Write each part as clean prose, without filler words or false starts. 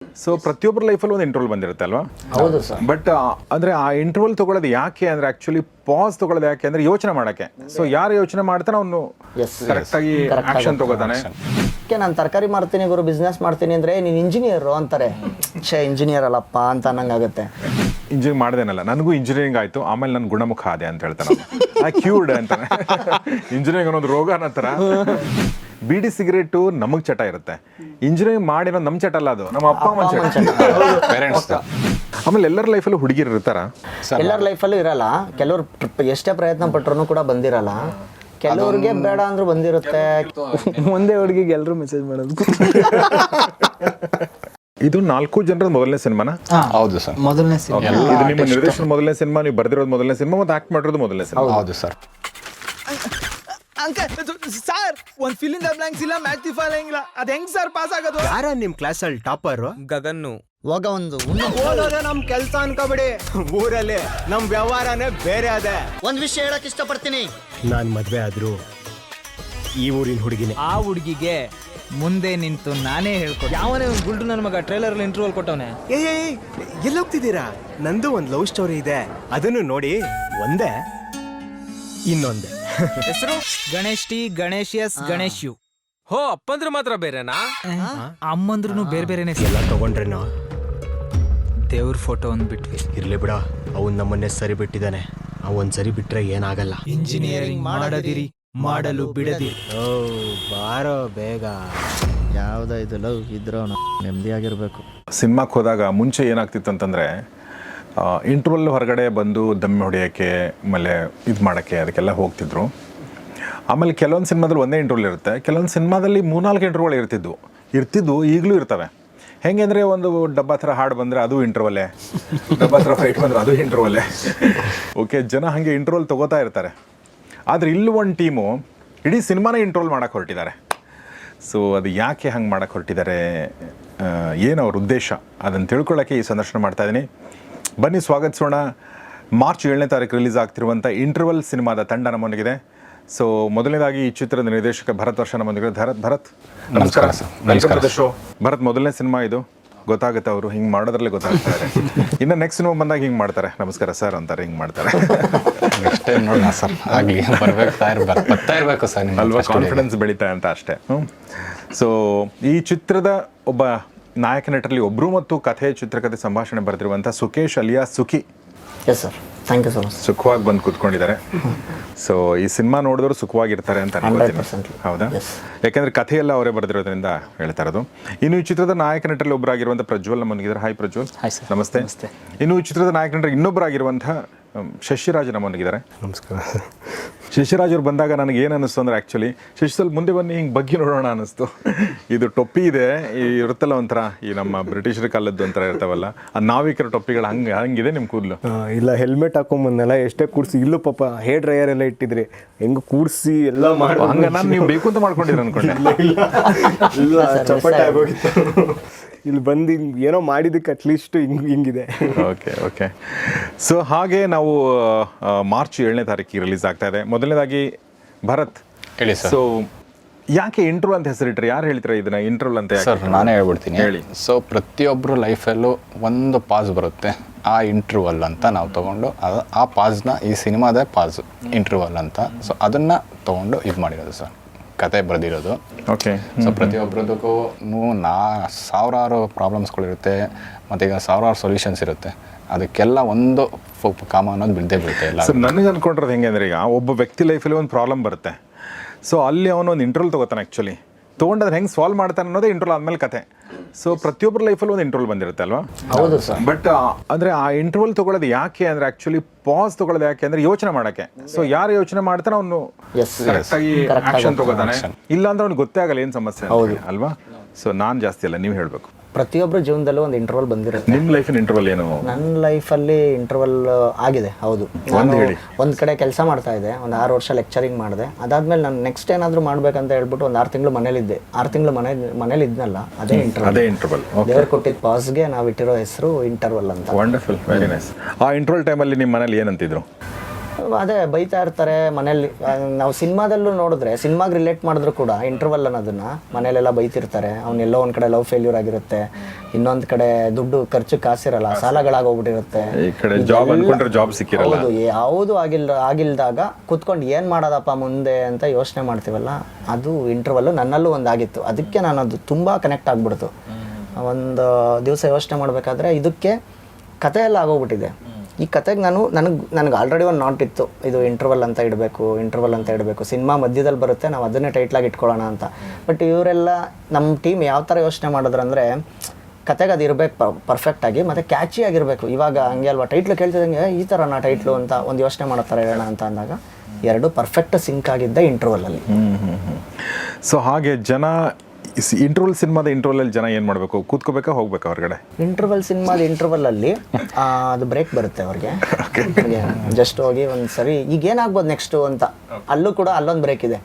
So ಪ್ರತಿಯೊಬ್ಬರ ಲೈಫಲ್ಲಿ ಒಂದು ಇಂಟರ್ವಲ್ ಬಂದಿರುತ್ತೆ ಅಲ್ವಾ? ಹೌದು ಸರ್. ಬಟ್ ಅಂದರೆ ಆ ಇಂಟರ್ವಲ್ ತಗೊಳ್ಳೋದು ಯಾಕೆ ಅಂದರೆ ಆ್ಯಕ್ಚುಲಿ ಪಾಸ್ ತಗೊಳ್ಳೋದು ಯಾಕೆ ಅಂದರೆ ಯೋಚನೆ ಮಾಡೋಕ್ಕೆ. ಸೊ ಯಾರು ಯೋಚನೆ ಮಾಡ್ತಾನೆ ಅವನು ಕರೆಕ್ಟಾಗಿ ಆ್ಯಕ್ಷನ್ ತಗೋತಾನೆ. ನಾನು ತರಕಾರಿ ಮಾರ್ತೀನಿ ಗುರು, ಬಿಸ್ನೆಸ್ ಮಾಡ್ತೀನಿ ಅಂದರೆ ನೀನು ಇಂಜಿನಿಯರು ಅಂತಾರೆ. ಇಂಜಿನಿಯರ್ ಅಲ್ಲಪ್ಪ ಅಂತ ಅನ್ನಂಗಾಗುತ್ತೆ. ಇಂಜಿನಿಯರಿಂಗ್ ಮಾಡ್ದೇನಲ್ಲ, ನನಗೂ ಇಂಜಿನಿಯರಿಂಗ್ ಆಯಿತು, ಆಮೇಲೆ ನನ್ನ ಗುಣಮುಖ ಆದೆ ಅಂತ ಹೇಳ್ತಾನೆ. ಕ್ಯೂರ್ಡ್ ಅಂತಾನೆ. ಇಂಜಿನಿಯರಿಂಗ್ ಅನ್ನೋದು ರೋಗ ಅನ್ನೋ ಥರ. ಬೀಡಿ ಸಿಗರೇಟು ನಮಗೆ ಚಟ ಇರುತ್ತೆ, ಇಂಜಿನಿಯರಿಂಗ್ ಮಾಡಿರೋ ನಮ್ಮ ಚಟ ಅಲ್ಲ, ಅದು ನಮ್ಮ ಅಪ್ಪ ಅಮ್ಮನ ಚಟ, ಪೇರೆಂಟ್ಸ್. ಆಮೇಲೆ ಎಲ್ಲರ ಲೈಫಲ್ಲೂ ಹುಡುಗಿರು ಇರ್ತಾರ? ಎಲ್ಲರ ಲೈಫಲ್ಲೂ ಇರಲ್ಲ. ಕೆಲವ್ರು ಎಷ್ಟೇ ಪ್ರಯತ್ನ ಪಟ್ರು ಕೂಡ ಬಂದಿರಲ್ಲ. ಕೆಲವ್ರಿಗೆ ಬೇಡ ಅಂದ್ರೂ ಬಂದಿರುತ್ತೆ. ಒಂದೇ ಹುಡುಗಿಗೆ ಎಲ್ಲರೂ ಮೆಸೇಜ್ ಮಾಡೋದು. ಇದು 4 ಜನರ ಮೊದಲನೇ ಸಿನಿಮಾನ? ಹೌದು ಸರ್, ಮೊದಲನೇ ಸಿನಿಮಾ. ಇದು ನಿಮ್ಮ ನಿರ್ದೇಶನ ಮೊದಲನೇ ಸಿನಿಮಾ, ನೀವು ಬರ್ದಿರೋದು ಮೊದಲನೇ ಸಿನಿಮಾ ಮತ್ತು ಆಕ್ಟ್ ಮಾಡಿರೋದು ಮೊದಲನೇ ಸಿನಿಮಾ? ಹೌದು ಸರ್. ಸರ್ ಒಂದ್ ಫಿಲಿಂ ಬ್ಲಾಂಕ್ಸ್ ಇಲ್ಲ, ಮ್ಯಾಚ್ ಇಲ್ಲ, ಅದ್ ಹೆಂಗ್ ಸರ್ ಪಾಸ್ ಆಗೋದು? ಯಾರ ನಿಮ್ ಕ್ಲಾಸ್ ಅಲ್ಲಿ ಟಾಪರ್? ಗಗನ್ನು. ಹೋಗ ಒಂದು ಓದೋದೇ ನಮ್ ಕೆಲ್ಸ ಅನ್ಕೋಬೇಡಿ, ಊರಲ್ಲಿ ನಮ್ ವ್ಯವಹಾರನೇ ಬೇರೆ ಅದೇ. ಒಂದ್ ವಿಷಯ ಹೇಳಕ್ ಇಷ್ಟಪಡ್ತೀನಿ. ನಾನ್ ಮದ್ವೆ ಆದ್ರು ಈ ಊರಿನ ಹುಡುಗಿನೇ. ಆ ಹುಡುಗಿಗೆ ಮುಂದೆ ನಿಂತು ನಾನೇ ಹೇಳ್ಕೊಟ್ಟೆ. ಯಾವನೇ ಒಂದು ಗುಲ್ಡು ನನ್ನ ಮಗ ಟ್ರೈಲರ್ ಅಲ್ಲಿ ಇಂಟರ್ವಲ್ ಕೊಟ್ಟವನೆ. ಎಲ್ಲಿ ಹೋಗ್ತಿದ್ದೀರಾ? ನಂದು ಒಂದ್ ಲವ್ ಸ್ಟೋರಿ ಇದೆ, ಅದನ್ನು ನೋಡಿ. ಒಂದೇ ಇನ್ನೊಂದೇ. ಹೆಸರು Ganesh T, Ganesh S, Ganesh U. ಹೋ, ಅಪ್ಪಂದ್ರೆ ಮಾತ್ರ ಬೇರೆನಾ? ಅಮ್ಮಂದ್ರೂ ಬೇರೆ ಬೇರೆನೆ. ಎಲ್ಲ ತಗೊಂಡ್ರೇನೋ? ದೇವ್ರ ಫೋಟೋ ಒಂದ್ ಬಿಟ್ವಿ. ಇರ್ಲಿ ಬಿಡ, ಅವನ್ ನಮ್ಮನ್ನೇ ಸರಿ ಬಿಟ್ಟಿದ್ದಾನೆ. ಅವನ್ ಸರಿ ಬಿಟ್ರೆ ಏನಾಗಲ್ಲ. ಇಂಜಿನಿಯರಿಂಗ್ ಮಾಡದಿರಿ, ಮಾಡಲು ಬಿಡದಿರಿ. ಓ ಬಾರೋ ಬೇಗ. ಯಾವ್ದ ಇದು ಲವ್ ಇದ್ರೂ ನೆಮ್ಮದಿಯಾಗಿರ್ಬೇಕು. ಸಿನಿಮಾಕ್ಕೆ ಹೋದಾಗ ಮುಂಚೆ ಏನಾಗ್ತಿತ್ತು ಅಂತಂದರೆ, ಇಂಟರ್ವಲ್ ಹೊರಗಡೆ ಬಂದು ದಮ್ಮೆ ಹೊಡೆಯೋಕ್ಕೆ ಆಮೇಲೆ ಇದು ಮಾಡೋಕ್ಕೆ ಅದಕ್ಕೆಲ್ಲ ಹೋಗ್ತಿದ್ರು. ಆಮೇಲೆ ಕೆಲವೊಂದು ಸಿನಿಮಾದಲ್ಲಿ ಒಂದೇ ಇಂಟರ್ವಲ್ ಇರುತ್ತೆ, ಕೆಲವೊಂದು ಸಿನಿಮಾದಲ್ಲಿ 3-4 ಇಂಟರ್ವಲ್ ಇರ್ತಿದ್ವು ಈಗಲೂ ಇರ್ತವೆ. ಹೆಂಗೆ ಅಂದರೆ, ಒಂದು ಡಬ್ಬ ಥರ ಹಾಡು ಬಂದರೆ ಅದು ಇಂಟರ್ವಲ್ಲೇ, ಡಬ್ಬ ಥರ ಫೈಟ್ ಬಂದರೆ ಅದು ಇಂಟರ್ವಲ್ಲೇ. ಓಕೆ, ಜನ ಹಾಗೆ ಇಂಟರ್ವಲ್ ತೊಗೋತಾ ಇರ್ತಾರೆ. ಆದರೆ ಇಲ್ಲಿ ಒಂದು ಟೀಮು ಇಡೀ ಸಿನಿಮಾನೇ ಇಂಟರ್ವಲ್ ಮಾಡೋಕ್ಕೆ ಹೊರಟಿದ್ದಾರೆ. ಸೊ ಅದು ಯಾಕೆ ಹಂಗೆ ಮಾಡೋಕ್ಕೆ ಹೊರಟಿದ್ದಾರೆ, ಏನು ಅವ್ರ ಉದ್ದೇಶ, ಅದನ್ನು ತಿಳ್ಕೊಳ್ಳೋಕ್ಕೆ ಈ ಸಂದರ್ಶನ ಮಾಡ್ತಾಯಿದ್ದೀನಿ. ಬನ್ನಿ ಸ್ವಾಗತಿಸೋಣ. ಮಾರ್ಚ್ 7ನೇ ತಾರೀಕು ರಿಲೀಸ್ ಆಗ್ತಿರುವಂಥ ಇಂಟರ್ವಲ್ ಸಿನಿಮಾದ ತಂಡ ನಮ್ಮೊಂದಿಗಿದೆ. ಸೊ ಮೊದಲನೇದಾಗಿ ಈ ಚಿತ್ರದ ನಿರ್ದೇಶಕ ಭರತ್ ವರ್ಷ ನಮ್ಮೊಂದಿಗೆ. ಭರತ್ ನಮಸ್ಕಾರ. Welcome to the show. Bharat, ಮೊದಲನೇ ಸಿನಿಮಾ ಇದು, ಗೊತ್ತಾಗುತ್ತೆ, ಅವರು ಹಿಂಗೆ ಮಾಡೋದ್ರಲ್ಲೇ ಗೊತ್ತಾಗ್ತಾರೆ. ಇನ್ನು ನೆಕ್ಸ್ಟ್ ಸಿನಿಮಾ ಬಂದಾಗ ಹಿಂಗೆ ಮಾಡ್ತಾರೆ, ನಮಸ್ಕಾರ ಸರ್ ಅಂತಾರೆ, ಹಿಂಗೆ ಮಾಡ್ತಾರೆ. ನೆಕ್ಸ್ಟ್ ಟೈಮ್ ನೋಡೋಣ ಸರ್, ಆಗಲಿ ಬರ್ತಾ ಇರಬೇಕು ಸರ್, ಅಲ್ವಾ, ಕಾನ್ಫಿಡೆನ್ಸ್ ಬೆಳೀತಾ ಅಂತ ಅಷ್ಟೇ. ಸೊ ಈ ಚಿತ್ರದ ಒಬ್ಬ ನಾಯಕ ನಟರಲ್ಲಿ ಒಬ್ಬರು ಮತ್ತು ಕಥೆ ಚಿತ್ರಕಥೆ ಸಂಭಾಷಣೆ ಬರೆದಿರುವಂಥ Sukesh alias Sukhi. Yes sir, thank you so much. ಸುಖವಾಗಿ ಬಂದು ಕೂತ್ಕೊಂಡಿದ್ದಾರೆ. ಸೊ ಈ ಸಿನಿಮಾ ನೋಡಿದವರು ಸುಖವಾಗಿರ್ತಾರೆ ಅಂತ ಅನ್ಕೊಳ್ತೀನಿ. 100%. ಹೌದಾ? ಯಾಕೆಂದರೆ ಕಥೆಯೆಲ್ಲ ಅವರೇ ಬರೆದಿರೋದ್ರಿಂದ ಹೇಳ್ತಾ ಇರೋದು. ಇನ್ನು ಈ ಚಿತ್ರದ ನಾಯಕ ನಟರಲ್ಲಿ ಒಬ್ಬರಾಗಿರುವಂಥ ಪ್ರಜ್ವಲ್ ನಮ್ಮೊಂದಿಗಿದ್ದಾರೆ. ಹಾಯ್ ಪ್ರಜ್ವಲ್. ನಮಸ್ತೆ. ಇನ್ನು ಈ ಚಿತ್ರದ ನಾಯಕ ನಟರು ಇನ್ನೊಬ್ಬರಾಗಿರುವಂಥ ಶಶಿರಾಜ್ ನಮ್ಮೊಂದಿಗಿದ್ದಾರೆ. ನಮಸ್ಕಾರ. ಶಶಿರಾಜ್ ಅವ್ರು ಬಂದಾಗ ನನಗೆ ಏನು ಅನ್ನಿಸ್ತು ಅಂದರೆ, ಆ್ಯಕ್ಚುಲಿ ಶಶಿ ಸ್ವಲ್ಪ ಮುಂದೆ ಬನ್ನಿ, ಹಿಂಗೆ ಬಗ್ಗೆ ನೋಡೋಣ ಅನ್ನಿಸ್ತು. ಇದು ಟೊಪ್ಪಿ ಇದೆ, ಈ ಇರುತ್ತಲ್ಲ ಒಂಥರ, ಈ ನಮ್ಮ ಬ್ರಿಟಿಷರ ಕಾಲದ್ದು ಒಂಥರ ಇರ್ತಾವಲ್ಲ, ಆ ನಾವಿಕರ ಟೊಪ್ಪಿಗಳು ಹಂಗಿದೆ ನಿಮ್ಮ ಕೂದಲು. ಇಲ್ಲ, ಹೆಲ್ಮೆಟ್ ಹಾಕೊಂಬಂದಲ್ಲ, ಎಷ್ಟೇ ಕೂಡ್ಸಿ, ಇಲ್ಲೂ ಪಾಪ ಹೇರ್ ಡ್ರೈಯರ್ ಎಲ್ಲ ಇಟ್ಟಿದ್ರಿ, ಹೆಂಗ್ ಕೂಡ್ಸಿ ಎಲ್ಲ ಮಾಡಿ. ಹಂಗ ನಾನು ನೀವು ಬೇಕು ಅಂತ ಮಾಡ್ಕೊಂಡಿದ್ದೀರ ಅನ್ಕೊಂಡೆ. ಇಲ್ಲ, ಚಪ್ಪಟೆ ಆಗೋಗಿತ್ತು. ಇಲ್ಲಿ ಬಂದು ಏನೋ ಮಾಡಿದ್ದಕ್ಕೆ ಅಟ್ಲೀಸ್ಟ್ ಹಿಂಗಿದೆ. ಓಕೆ. ಸೊ ಹಾಗೆ ನಾವು ಮಾರ್ಚ್ 7ನೇ ತಾರೀಕಿಗೆ ರಿಲೀಸ್ ಆಗ್ತಾ ಇದೆ. ಮೊದಲನೇದಾಗಿ ಭರತ್ ಹೇಳಿ ಸರ್. ಸೊ ಯಾಕೆ ಇಂಟರ್ವಲ್ ಅಂತ ಹೆಸರಿಟ್ರೆ, ಯಾರು ಹೇಳ್ತಾರೆ ಇದನ್ನ ಇಂಟರ್ವಲ್ ಅಂತ? ಸರ್ ನಾನೇ ಹೇಳ್ಬಿಡ್ತೀನಿ, ಹೇಳಿ. ಸೊ ಪ್ರತಿಯೊಬ್ಬರು ಲೈಫಲ್ಲೂ ಒಂದು ಪಾಸ್ ಬರುತ್ತೆ, ಆ ಇಂಟರ್ವಲ್ ಅಂತ ನಾವು ತೊಗೊಂಡು ಆ ಪಾಸ್ನ, ಈ ಸಿನಿಮಾದೇ ಪಾಸ್ ಇಂಟರ್ವಲ್ ಅಂತ, ಸೊ ಅದನ್ನು ತೊಗೊಂಡು ಇದು ಮಾಡಿರೋದು ಸರ್, ಕತೆ ಬರೆದಿರೋದು. ಓಕೆ. ಸೊ ಪ್ರತಿಯೊಬ್ಬರದಕ್ಕೂ ಸಾವಿರಾರು ಪ್ರಾಬ್ಲಮ್ಸ್ಗಳಿರುತ್ತೆ, ಮತ್ತು ಈಗ ಸಾವಿರಾರು ಸೊಲ್ಯೂಷನ್ಸ್ ಇರುತ್ತೆ, ಅದಕ್ಕೆಲ್ಲ ಒಂದು ಕಾಮ ಅನ್ನೋದು ಬಿದ್ದೇ ಬೀಳುತ್ತೆ ಎಲ್ಲ. ಸೊ ನನಗೆ ಅನ್ಕೊಂಡಿರೋದು ಹೆಂಗೆ ಅಂದರೆ, ಈಗ ಒಬ್ಬ ವ್ಯಕ್ತಿ ಲೈಫಲ್ಲಿ ಒಂದು ಪ್ರಾಬ್ಲಮ್ ಬರುತ್ತೆ, ಸೊ ಅಲ್ಲಿ ಅವನು ಒಂದು ಇಂಟರ್ವಲ್ ತೊಗೋತಾನೆ. ಆ್ಯಕ್ಚುಲಿ ತೊಗೊಂಡಾದ್ರೆ ಹೆಂಗೆ ಸಾಲ್ವ್ ಮಾಡ್ತಾನೆ ಅನ್ನೋದೇ ಇಂಟರ್ವಲ್ ಆದಮೇಲೆ ಕತೆ. ಸೊ ಪ್ರತಿಯೊಬ್ಬರ ಲೈಫಲ್ಲಿ ಒಂದು ಇಂಟರ್ವಲ್ ಬಂದಿರುತ್ತೆ ಅಲ್ವಾ? ಹೌದು ಸರ್. ಬಟ್ ಅಂದರೆ ಆ ಇಂಟರ್ವಲ್ ತೊಗೊಳ್ಳೋದು ಯಾಕೆ ಅಂದರೆ, ಆ್ಯಕ್ಚುಲಿ ಪಾಸ್ ತೊಗೊಳ್ಳೋದು ಯಾಕೆ ಅಂದರೆ ಯೋಚನೆ ಮಾಡೋಕ್ಕೆ. ಸೊ ಯಾರು ಯೋಚನೆ ಮಾಡ್ತಾನೆ ಅವನು ಕರೆಕ್ಟಾಗಿ ಆ್ಯಕ್ಷನ್ ತೊಗೋತಾನೆ, ಇಲ್ಲ ಅಂದ್ರೆ ಅವ್ನಿಗೆ ಗೊತ್ತೇ ಆಗಲ್ಲ ಏನು ಸಮಸ್ಯೆ ಅಲ್ವಾ? ಸೊ ನಾನು ಜಾಸ್ತಿ ಅಲ್ಲ, ನೀವು ಹೇಳಬೇಕು. ಪ್ರತಿಯೊಬ್ಬರ ಜೀವನದಲ್ಲೂ ಒಂದು ಇಂಟರ್ವಲ್ ಬಂದಿರುತ್ತೆ. ನಿಮ್ಮ ಲೈಫಿನ ಇಂಟರ್ವಲ್ ಏನು? ನನ್ನ ಲೈಫಲ್ಲಿ ಇಂಟರ್ವಲ್ ಆಗಿದೆ, ಹೌದು. ನಾನು ಒಂದು ಕಡೆ ಕೆಲಸ ಮಾಡ್ತಾ ಇದ್ದೆ, ಒಂದು 6 ವರ್ಷ ಲೆಕ್ಚರಿಂಗ್ ಮಾಡಿದೆ. ಅದಾದ್ಮೇಲೆ ನಾನು ನೆಕ್ಸ್ಟ್ ಏನಾದರೂ ಮಾಡ್ಬೇಕಂತ ಹೇಳ್ಬಿಟ್ಟು ಒಂದು 6 ತಿಂಗಳು ಮನೇಲಿದ್ದೆ. 6 ತಿಂಗಳು ಮನೇಲಿ ಇದ್ನಲ್ಲ, ಅದೇ ಇಂಟರ್ವಲ್. ದೇವ್ರು ಕೊಟ್ಟಿದ್ದ ಪಾಸ್ಗೆ ನಾವು ಇಟ್ಟಿರೋ ಹೆಸರು ಇಂಟರ್ವಲ್ ಅಂತ. Wonderful, very nice. ಆ ಇಂಟರ್ವಲ್ ಟೈಮಲ್ಲಿ ನಿಮ್ಮ ಮನೇಲಿ ಏನಂತಿದ್ರು? ಅದೇ ಬೈತಾ ಇರ್ತಾರೆ ಮನೇಲಿ. ನಾವು ಸಿನಿಮಾದಲ್ಲೂ ನೋಡಿದ್ರೆ ಸಿನಿಮಾಗೆ ರಿಲೇಟ್ ಮಾಡಿದ್ರು ಕೂಡ ಇಂಟರ್ವಲ್ ಅನ್ನೋದನ್ನ ಮನೇಲೆಲ್ಲ ಬೈತಿರ್ತಾರೆ. ಅವನೆಲ್ಲೋ ಒಂದು ಕಡೆ ಲವ್ ಫೇಲ್ಯೂರ್ ಆಗಿರುತ್ತೆ, ಇನ್ನೊಂದು ಕಡೆ ದುಡ್ಡು ಖರ್ಚು ಕಾಸಿರಲ್ಲ, ಸಾಲಗಳಾಗೋಗ್ಬಿಟ್ಟಿರುತ್ತೆ. ಈ ಕಡೆ ಜಾಬ್ ಅನ್ಕೊಂಡ್ರೆ ಜಾಬ್ ಸಿಕ್ಕಿರಲ್ಲ. ಹೌದು, ಯಾವುದು ಆಗಿಲ್ದಾಗ ಕುತ್ಕೊಂಡು ಏನು ಮಾಡೋದಪ್ಪ ಮುಂದೆ ಅಂತ ಯೋಚನೆ ಮಾಡ್ತೀವಲ್ಲ, ಅದು ಇಂಟರ್ವಲ್ಲು ನನ್ನಲ್ಲೂ ಒಂದಾಗಿತ್ತು. ಅದಕ್ಕೆ ನಾನು ಅದು ತುಂಬ ಕನೆಕ್ಟ್ ಆಗಿಬಿಡ್ತು. ಒಂದು ದಿವಸ ಯೋಚನೆ ಮಾಡಬೇಕಾದ್ರೆ ಇದಕ್ಕೆ ಕತೆ ಎಲ್ಲ ಆಗೋಗ್ಬಿಟ್ಟಿದೆ. ಈ ಕತೆಗೆ ನನಗೆ ಆಲ್ರೆಡಿ ಒಂದು ನಾಟ್ ಇತ್ತು, ಇದು ಇಂಟರ್ವಲ್ ಅಂತ ಇಡಬೇಕು, ಸಿನಿಮಾ ಮಧ್ಯದಲ್ಲಿ ಬರುತ್ತೆ, ನಾವು ಅದನ್ನೇ ಟೈಟ್ಲಾಗಿ ಇಟ್ಕೊಳ್ಳೋಣ ಅಂತ. ಬಟ್ ಇವರೆಲ್ಲ ನಮ್ಮ ಟೀಮ್ ಯಾವ ಥರ ಯೋಚನೆ ಮಾಡಿದ್ರಂದರೆ, ಕತೆಗೆ ಅದು ಇರಬೇಕು ಪರ್ಫೆಕ್ಟಾಗಿ, ಮತ್ತು ಕ್ಯಾಚಿ ಆಗಿರಬೇಕು. ಇವಾಗ ಹಂಗೆ ಅಲ್ವಾ, ಟೈಟ್ಲು ಕೇಳ್ತಿದ್ದಂಗೆ ಈ ಥರನಾ ಟೈಟ್ಲು ಅಂತ ಒಂದು ಯೋಚನೆ ಮಾಡೋ ಥರ ಹೇಳೋಣ ಅಂತ ಅಂದಾಗ ಎರಡು ಪರ್ಫೆಕ್ಟ್ ಸಿಂಕ್ ಆಗಿದ್ದ ಇಂಟರ್ವಲಲ್ಲಿ. ಸೊ ಹಾಗೆ ಜನ ಇಂಟರ್ವಲ್ ಜನ ಏನು ಮಾಡಬೇಕು? ಕೂತ್ಕೋಬೇಕಾ ಹೋಗ್ಬೇಕಾ ಹೊರಗಡೆ? ಇಂಟರ್ವಲ್ಲಲ್ಲಿ ಅದು ಬ್ರೇಕ್ ಬರುತ್ತೆ ಅವ್ರಿಗೆ. ಜಸ್ಟ್ ಹೋಗಿ ಒಂದು ಸರಿ ಈಗ ಏನಾಗ್ಬೋದು ನೆಕ್ಸ್ಟು ಅಂತ, ಅಲ್ಲೂ ಕೂಡ ಅಲ್ಲೊಂದು ಬ್ರೇಕ್ ಇದೆ.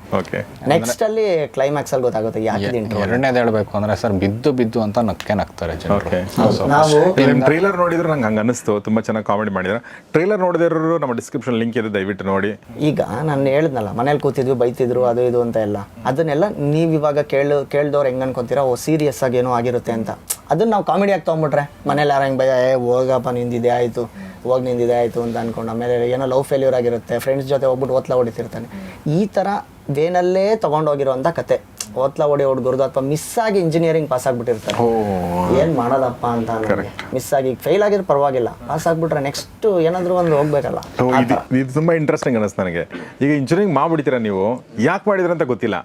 ನೆಕ್ಸ್ಟ್ ಅಲ್ಲಿ ಕ್ಲೈಮ್ಯಾಕ್ಸ್ ಅಲ್ಲಿ ಗೊತ್ತಾಗುತ್ತೆ ಯಾಕೆ ಇಂಟರ್ವಲ್. ಎರಡನೇದು ಹೇಳ್ಬೇಕು ಅಂದ್ರೆ ಸರ್, ಬಿದ್ದು ಅಂತ ನಗ್ತಾರೆ ಜನರು. ನಾವು ಟ್ರೈಲರ್ ನೋಡಿದ್ರೆ ನಂಗೆ ಹಂಗೆ ಅನಿಸ್ತು, ತುಂಬ ಚೆನ್ನಾಗಿ ಕಾಮಿಡಿ ಮಾಡಿದ್ರೆ. ಟ್ರೈಲರ್ ನೋಡಿದ್ರು ನಮ್ಮ ಡಿಸ್ಕ್ರಿಪ್ಷನ್ ಲಿಂಕ್ ಇದೆ, ದಯವಿಟ್ಟು ನೋಡಿ. ಈಗ ನಾನು ಹೇಳಿದ್ನಲ್ಲ, ಮನೇಲಿ ಕೂತಿದ್ವಿ ಬೈತಿದ್ರು ಅದು ಇದು ಅಂತ ಎಲ್ಲ, ಅದನ್ನೆಲ್ಲ ನೀವು ಇವಾಗ ಕೇಳ್ದವ್ರು ಹೆಂಗೆ ಅನ್ಕೊಂತೀರಾ, ಓ ಸೀರಿಯಸ್ ಆಗಿ ಏನೋ ಆಗಿರುತ್ತೆ ಅಂತ. ಅದನ್ನ ನಾವು ಕಾಮಿಡಿಯಾಗಿ ತೊಗೊಂಬಿಟ್ರೆ ಮನೇಲಿ ಯಾರು ಹೆಂಗೆ ಭಯ, ಹೋಗಪ್ಪ ನಿಂದಿದೆ ಆಯಿತು ಅಂತ ಅನ್ಕೊಂಡು, ಆಮೇಲೆ ಏನೋ ಲವ್ ಫೇಲ್ಯೂರ್ ಆಗಿರುತ್ತೆ, ಫ್ರೆಂಡ್ಸ್ ಜೊತೆ ಹೋಗ್ಬಿಟ್ಟು ಓತ್ಲ ಹೊಡಿತಿರ್ತಾನೆ. ಈ ಥರ ವೇನಲ್ಲೇ ತೊಗೊಂಡೋಗಿರೋಂಥ ಕತೆ. ಓತ್ಲ ಹುಡುಗರ್ದು ಅಥವಾ ಮಿಸ್ ಆಗಿ ಇಂಜಿನಿಯರಿಂಗ್ ಪಾಸ್ ಆಗ್ಬಿಟ್ಟಿರ್ತಾರೆ, ಏನು ಮಾಡೋದಪ್ಪ ಅಂತ ಮಿಸ್ ಆಗಿ ಫೇಲ್ ಆಗಿರೋ ಪರವಾಗಿಲ್ಲ, ಪಾಸ್ ಆಗ್ಬಿಟ್ರೆ ನೆಕ್ಸ್ಟ್ ಏನಾದರೂ ಒಂದು ಹೋಗ್ಬೇಕಲ್ಲ. ಇದು ತುಂಬ ಇಂಟ್ರೆಸ್ಟಿಂಗ್ ಅನಿಸ್ತು ನನಗೆ. ಈಗ ಇಂಜಿನಿಯರಿಂಗ್ ಮಾಡ್ಬಿಡ್ತೀರಾ ನೀವು, ಯಾಕೆ ಮಾಡಿದ್ರಂತ ಗೊತ್ತಿಲ್ಲ,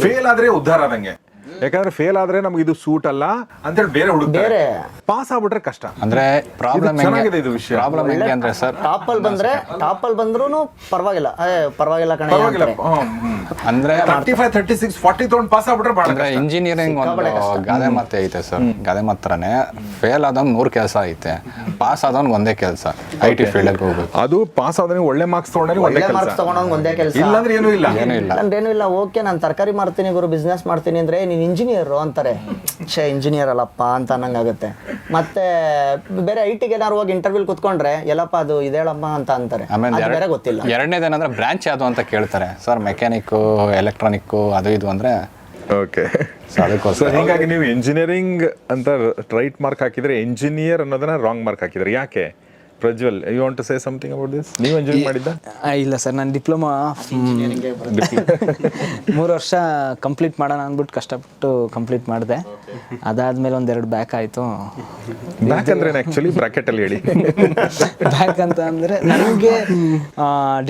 ಫೇಲ್ ಆದರೆ ಉದ್ಧಾರ ಆದಂಗೆ. ಯಾಕಂದ್ರೆ ಫೇಲ್ ಆದ್ರೆ ನಮ್ಗೆ ಇದು ಸೂಟ್ ಅಲ್ಲ ಅಂತೇಳಿ ಬೇರೆ ಹುಡುಕ್ತಾರೆ, ಪಾಸ್ ಆಗ್ಬಿಟ್ರೆ ಕಷ್ಟ. ಅಂದ್ರೆ ಪ್ರಾಬ್ಲಮ್ ಚೆನ್ನಾಗಿದೆ ಇದು ವಿಷಯ. ಪ್ರಾಬ್ಲಮ್ ಹೆಂಗೆ ಅಂದ್ರೆ ಸರ್, ಟಾಪಲ್ಲಿ ಬಂದ್ರೂ ಪರವಾಗಿಲ್ಲ ಕಣೆ ಅಂದ್ರೆ 35, 36, 40 ತಗೊಂಡು ಪಾಸ್ ಆಗ್ಬಿಟ್ರೆ ಬಹಳ ಅಂದ್ರೆ ಇಂಜಿನಿಯರಿಂಗ್ ಒಂದು ಗಾದೆ ಮಾತೆ ಐತೆ ಸರ್, ಗಾದೆ ಮಾತ್ರನೇ ಫೇಲ್ ಆದವ್ನ್ 100 ಕೆಲಸ ಐತೆ, ಪಾಸ್ ಆದವ್ನ್ ಒಂದೇ ಕೆಲಸ, IT ಫೀಲ್ಡ್ ಅಲ್ಲಿ ಹೋಗ್ಬೇಕು. ಅದು ಪಾಸ್ ಆದ್ರೆ ಒಳ್ಳೆ ಮಾರ್ಕ್ಸ್ ತಗೊಂಡ್ರೆ ಒಂದೇ ಕೆಲಸ, ಇಲ್ಲಾಂದ್ರೆ ಏನೂ ಇಲ್ಲ. ಓಕೆ, ನಾನು ತರಕಾರಿ ಮಾಡ್ತೀನಿ ಗುರು, ಬಿಸ್ನೆಸ್ ಮಾಡ್ತೀನಿ ಅಂದ್ರೆ ನೀನು ಇಂಜಿನಿಯರ್ ಅಂತಾರೆ. ಇಂಜಿನಿಯರ್ ಅಲ್ಲಪ್ಪ ಅಂತ ಅನ್ನಂಗಾಗುತ್ತೆ. ಮತ್ತೆ ಬೇರೆ IT-ಗೆ ಏನಾರು ಹೋಗಿ ಇಂಟರ್ವ್ಯೂ ಕುತ್ಕೊಂಡ್ರೆ ಎಲ್ಲಪ್ಪ ಅದು ಇದೇಳಪ್ಪ ಅಂತ ಅಂತಾರೆ, ಬೇರೆ ಗೊತ್ತಿಲ್ಲ. ಎರಡನೇದೇನಂದ್ರೆ ಬ್ರಾಂಚ್ ಯಾವುದು ಅಂತ ಕೇಳ್ತಾರೆ ಸರ್, ಮೆಕ್ಯಾನಿಕ್, ಎಲೆಕ್ಟ್ರಾನಿಕ್ ಅದು ಇದು ಅಂದ್ರೆ. ಓಕೆ, ಸೊ ಹೀಗಾಗಿ ನೀವು ಇಂಜಿನಿಯರಿಂಗ್ ಅಂತ ರೈಟ್ ಮಾರ್ಕ್ ಹಾಕಿದ್ರೆ, ಇಂಜಿನಿಯರ್ ಅನ್ನೋದನ್ನ ರಾಂಗ್ ಮಾರ್ಕ್ ಹಾಕಿದ್ರೆ ಯಾಕೆ? Prajwal, you want to say something about this? ನೀವು ಇಂಜಿನಿಯರಿಂಗ್ ಮಾಡಿದ್ದ? ಇಲ್ಲ ಸರ್, ನಾನು ಡಿಪ್ಲೊಮಾ 3 ವರ್ಷ ಕಂಪ್ಲೀಟ್ ಮಾಡೋಣ ಅಂದ್ಬಿಟ್ಟು ಕಷ್ಟಪಟ್ಟು ಕಂಪ್ಲೀಟ್ ಮಾಡಿದೆ. ಅದಾದ್ಮೇಲೆ 1-2 ಬ್ಯಾಕ್ ಆಯಿತು. ಬ್ಯಾಕ್ ಅಂದ್ರೆ ಆ್ಯಕ್ಚುಲಿ ಬ್ರಾಕೆಟಲ್ಲಿ ಹೇಳಿ. ಬ್ಯಾಕ್ ಅಂತ ಅಂದರೆ ನನಗೆ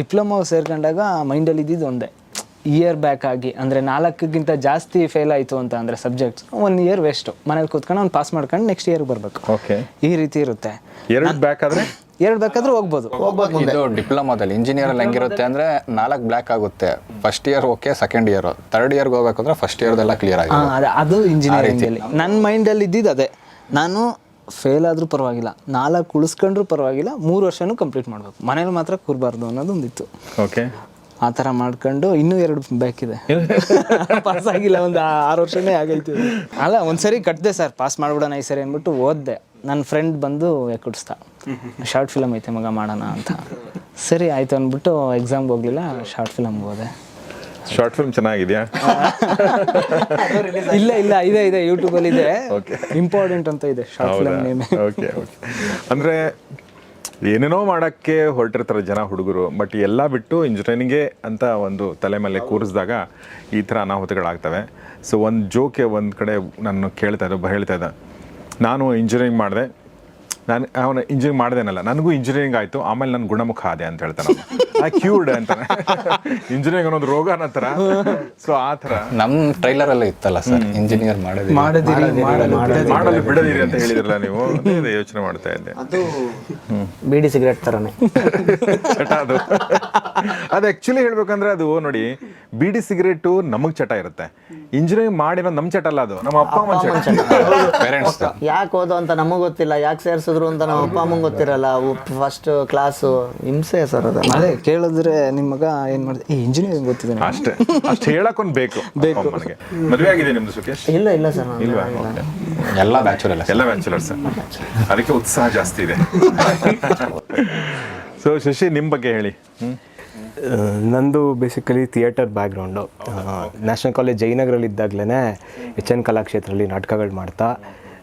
ಡಿಪ್ಲೊಮಾ ಸೇರ್ಕೊಂಡಾಗ ಮೈಂಡಲ್ಲಿ ಇದ್ದಿದ್ದು ಒಂದೇ, ಇಯರ್ ಬ್ಯಾಕ್ ಆಗಿ ಅಂದರೆ 4ಕ್ಕಿಂತ ಜಾಸ್ತಿ ಫೇಲ್ ಆಯಿತು ಅಂತ ಅಂದರೆ ಸಬ್ಜೆಕ್ಟ್ಸ್ 1 ಇಯರ್ ವೇಸ್ಟು. ಮನೇಲಿ ಕೂತ್ಕೊಂಡು ಅವ್ನು ಪಾಸ್ ಮಾಡ್ಕೊಂಡು ನೆಕ್ಸ್ಟ್ ಇಯರ್ಗೆ ಬರಬೇಕು. ಓಕೆ, ಈ ರೀತಿ ಇರುತ್ತೆ. 2 ಬ್ಯಾಕ್ ಆದರೆ ಹೋಗ್ಬೋದು. ಇದು ಡಿಪ್ಲೊಮಾದಲ್ಲಿ. ಇಂಜಿನಿಯರಲ್ಲಿ ಹೆಂಗಿರುತ್ತೆ ಅಂದ್ರೆ 4 ಬ್ಲ್ಯಾಕ್ ಆಗುತ್ತೆ, first year okay, second year, third ಇಯರ್ಗೆ ಹೋಗ್ಬೇಕಂದ್ರೆ ಫಸ್ಟ್ ಇಯರ್ದೆಲ್ಲ ಕ್ಲಿಯರ್ ಆಗಿದೆ. ಅದು ಇಂಜಿನಿಯರಿಂಗಲ್ಲಿ ನನ್ನ ಮೈಂಡಲ್ಲಿ ಇದ್ದಿದ್ದು ಅದೇ. ನಾನು ಫೇಲ್ ಆದರೂ ಪರವಾಗಿಲ್ಲ, 4 ಉಳಿಸ್ಕೊಂಡ್ರೂ ಪರವಾಗಿಲ್ಲ, 3 ವರ್ಷನೂ ಕಂಪ್ಲೀಟ್ ಮಾಡಬೇಕು, ಮನೇಲಿ ಮಾತ್ರ ಕೂರಬಾರ್ದು ಅನ್ನೋದು ಒಂದಿತ್ತು. ಓಕೆ, ಆ ಥರ ಮಾಡ್ಕೊಂಡು ಇನ್ನೂ 2 ಬೇಕಿದೆ. ಪಾಸ್ ಆಗಿಲ್ಲ, ಒಂದು 6 ವರ್ಷನೇ ಆಗೈತೆ. ಅಲ್ಲ, ಒಂದ್ಸರಿ ಕಟ್ಟಿದೆ ಸರ್, ಪಾಸ್ ಮಾಡ್ಬಿಡೋಣ ಈ ಸರಿ ಅಂದ್ಬಿಟ್ಟು ಓದಿದೆ. ನನ್ನ ಫ್ರೆಂಡ್ ಬಂದು ಕುಡಿಸ್ತಾ, ಶಾರ್ಟ್ ಫಿಲಮ್ ಐತೆ ಮಗ ಮಾಡೋಣ ಅಂತ. ಸರಿ ಆಯಿತು ಅಂದ್ಬಿಟ್ಟು ಎಕ್ಸಾಮ್ಗೆ ಹೋಗಲಿಲ್ಲ, ಶಾರ್ಟ್ ಫಿಲಮ್ಗೆ ಹೋದೆ. ಶಾರ್ಟ್ ಫಿಲ್ಮ್ ಚೆನ್ನಾಗಿದೆಯಾ? ಇಲ್ಲ ಇದೆ ಯೂಟ್ಯೂಬಲ್ಲಿ ಇದೆ, ಇಂಪಾರ್ಟೆಂಟ್ ಅಂತ ಇದೆ ಶಾರ್ಟ್ ಫಿಲಮ್ ನೇಮ್. ಓಕೆ, ಅಂದರೆ ಏನೇನೋ ಮಾಡೋಕ್ಕೆ ಹೊರಟಿರ್ತಾರೆ ಜನ, ಹುಡುಗರು. ಬಟ್ ಎಲ್ಲ ಬಿಟ್ಟು ಇಂಜಿನಿಯರಿಂಗೇ ಅಂತ ಒಂದು ತಲೆ ಮೇಲೆ ಕೂರಿಸಿದಾಗ ಈ ಥರ ಅನಾಹುತಗಳಾಗ್ತವೆ. ಸೊ ಒಂದು ಜೋಕೆ ಒಂದು ಕಡೆ ನಾನು ಹೇಳ್ತಾ ಇದ್ದ, ನಾನು ಇಂಜಿನಿಯರಿಂಗ್ ಮಾಡಿದೆ, ಅವನು ಇಂಜಿನಿಯರಿಂಗ್ ಮಾಡ್ದೇನಲ್ಲ, ನನಗೂ ಇಂಜಿನಿಯರಿಂಗ್ ಆಯಿತು, ಆಮೇಲೆ ನನ್ನ ಗುಣಮುಖ ಆದೆ ಅಂತ ಹೇಳ್ತಾನೆ. ಕ್ಯೂರ್ಡ್ ಅಂತಾನೆ, ಇಂಜಿನಿಯರಿಂಗ್ ಅನ್ನೋದು ರೋಗ ಅನ್ನೋ ಥರ. ಸೊ ಆ ಥರ ನಮ್ಮ ಟ್ರೈಲರಲ್ಲೇ ಇತ್ತಲ್ಲ ಸರ್, ಇಂಜಿನಿಯರ್ ಮಾಡಲು ಬಿಡದಿರಿ ಅಂತ ಹೇಳಿದ್ರಲ್ಲ ನೀವು, ಅದೇ ಯೋಚನೆ ಮಾಡ್ತಾ ಇದ್ದೆ. ಅದು ಬೀಡಿ ಸಿಗರೇಟ್ ಥರನೇ ಚಟ ಅದು. ಅದು ಆ್ಯಕ್ಚುಲಿ ಹೇಳ್ಬೇಕಂದ್ರೆ ಅದು ನೋಡಿ, ಬೀಡಿ ಸಿಗರೇಟು ನಮಗೆ ಚಟ ಇರುತ್ತೆ, ಇಂಜಿನಿಯರಿಂಗ್ ಮಾಡಿರೋ ನಮ್ಮ ಚಟ ಅಲ್ಲ, ಅದು ನಮ್ಮ ಅಪ್ಪ ಅಮ್ಮನ ಚಟ. ಪೇರೆಂಟ್ಸ್ ಯಾಕೆ ಓದೋ ಅಂತ ನಮಗೆ ಗೊತ್ತಿಲ್ಲ, ಯಾಕೆ ಸೇರಿಸಿದ್ರು ಅಂತ ನಮ್ಮ ಅಪ್ಪ ಅಮ್ಮಂಗೆ ಗೊತ್ತಿರಲ್ಲ. ಫಸ್ಟ್ ಕ್ಲಾಸು ಹಿಂಸೆ ಸರ್ ಅದು. ಅದೇ ಕೇಳಿದ್ರೆ ನಿಮ್ಮ ಮಗ ಏನು ಮಾಡಿದೆ, ಈ ಇಂಜಿನಿಯರಿಂಗ್ ಗೊತ್ತಿದೆ ಅಷ್ಟು ಹೇಳಕ್ಕೊಂದು ಬೇಕು. ಮದುವೆ ಆಗಿದೆ ನಿಮ್ದು ಸುಖೇಶ್? ಇಲ್ಲ ಸರ್, ಎಲ್ಲ ಬ್ಯಾಚುಲರ್ಸ್. ಅದಕ್ಕೆ ಉತ್ಸಾಹ ಜಾಸ್ತಿ ಇದೆ. ಸೊ ಶಶಿ ನಿಮ್ಮ ಬಗ್ಗೆ ಹೇಳಿ. ನಂದು basically theatre background. National college ಜಯನಗರಲ್ಲಿ ಇದ್ದಾಗಲೇ ಎಚ್ ಎನ್ ಕಲಾಕ್ಷೇತ್ರದಲ್ಲಿ ನಾಟಕಗಳು ಮಾಡ್ತಾ,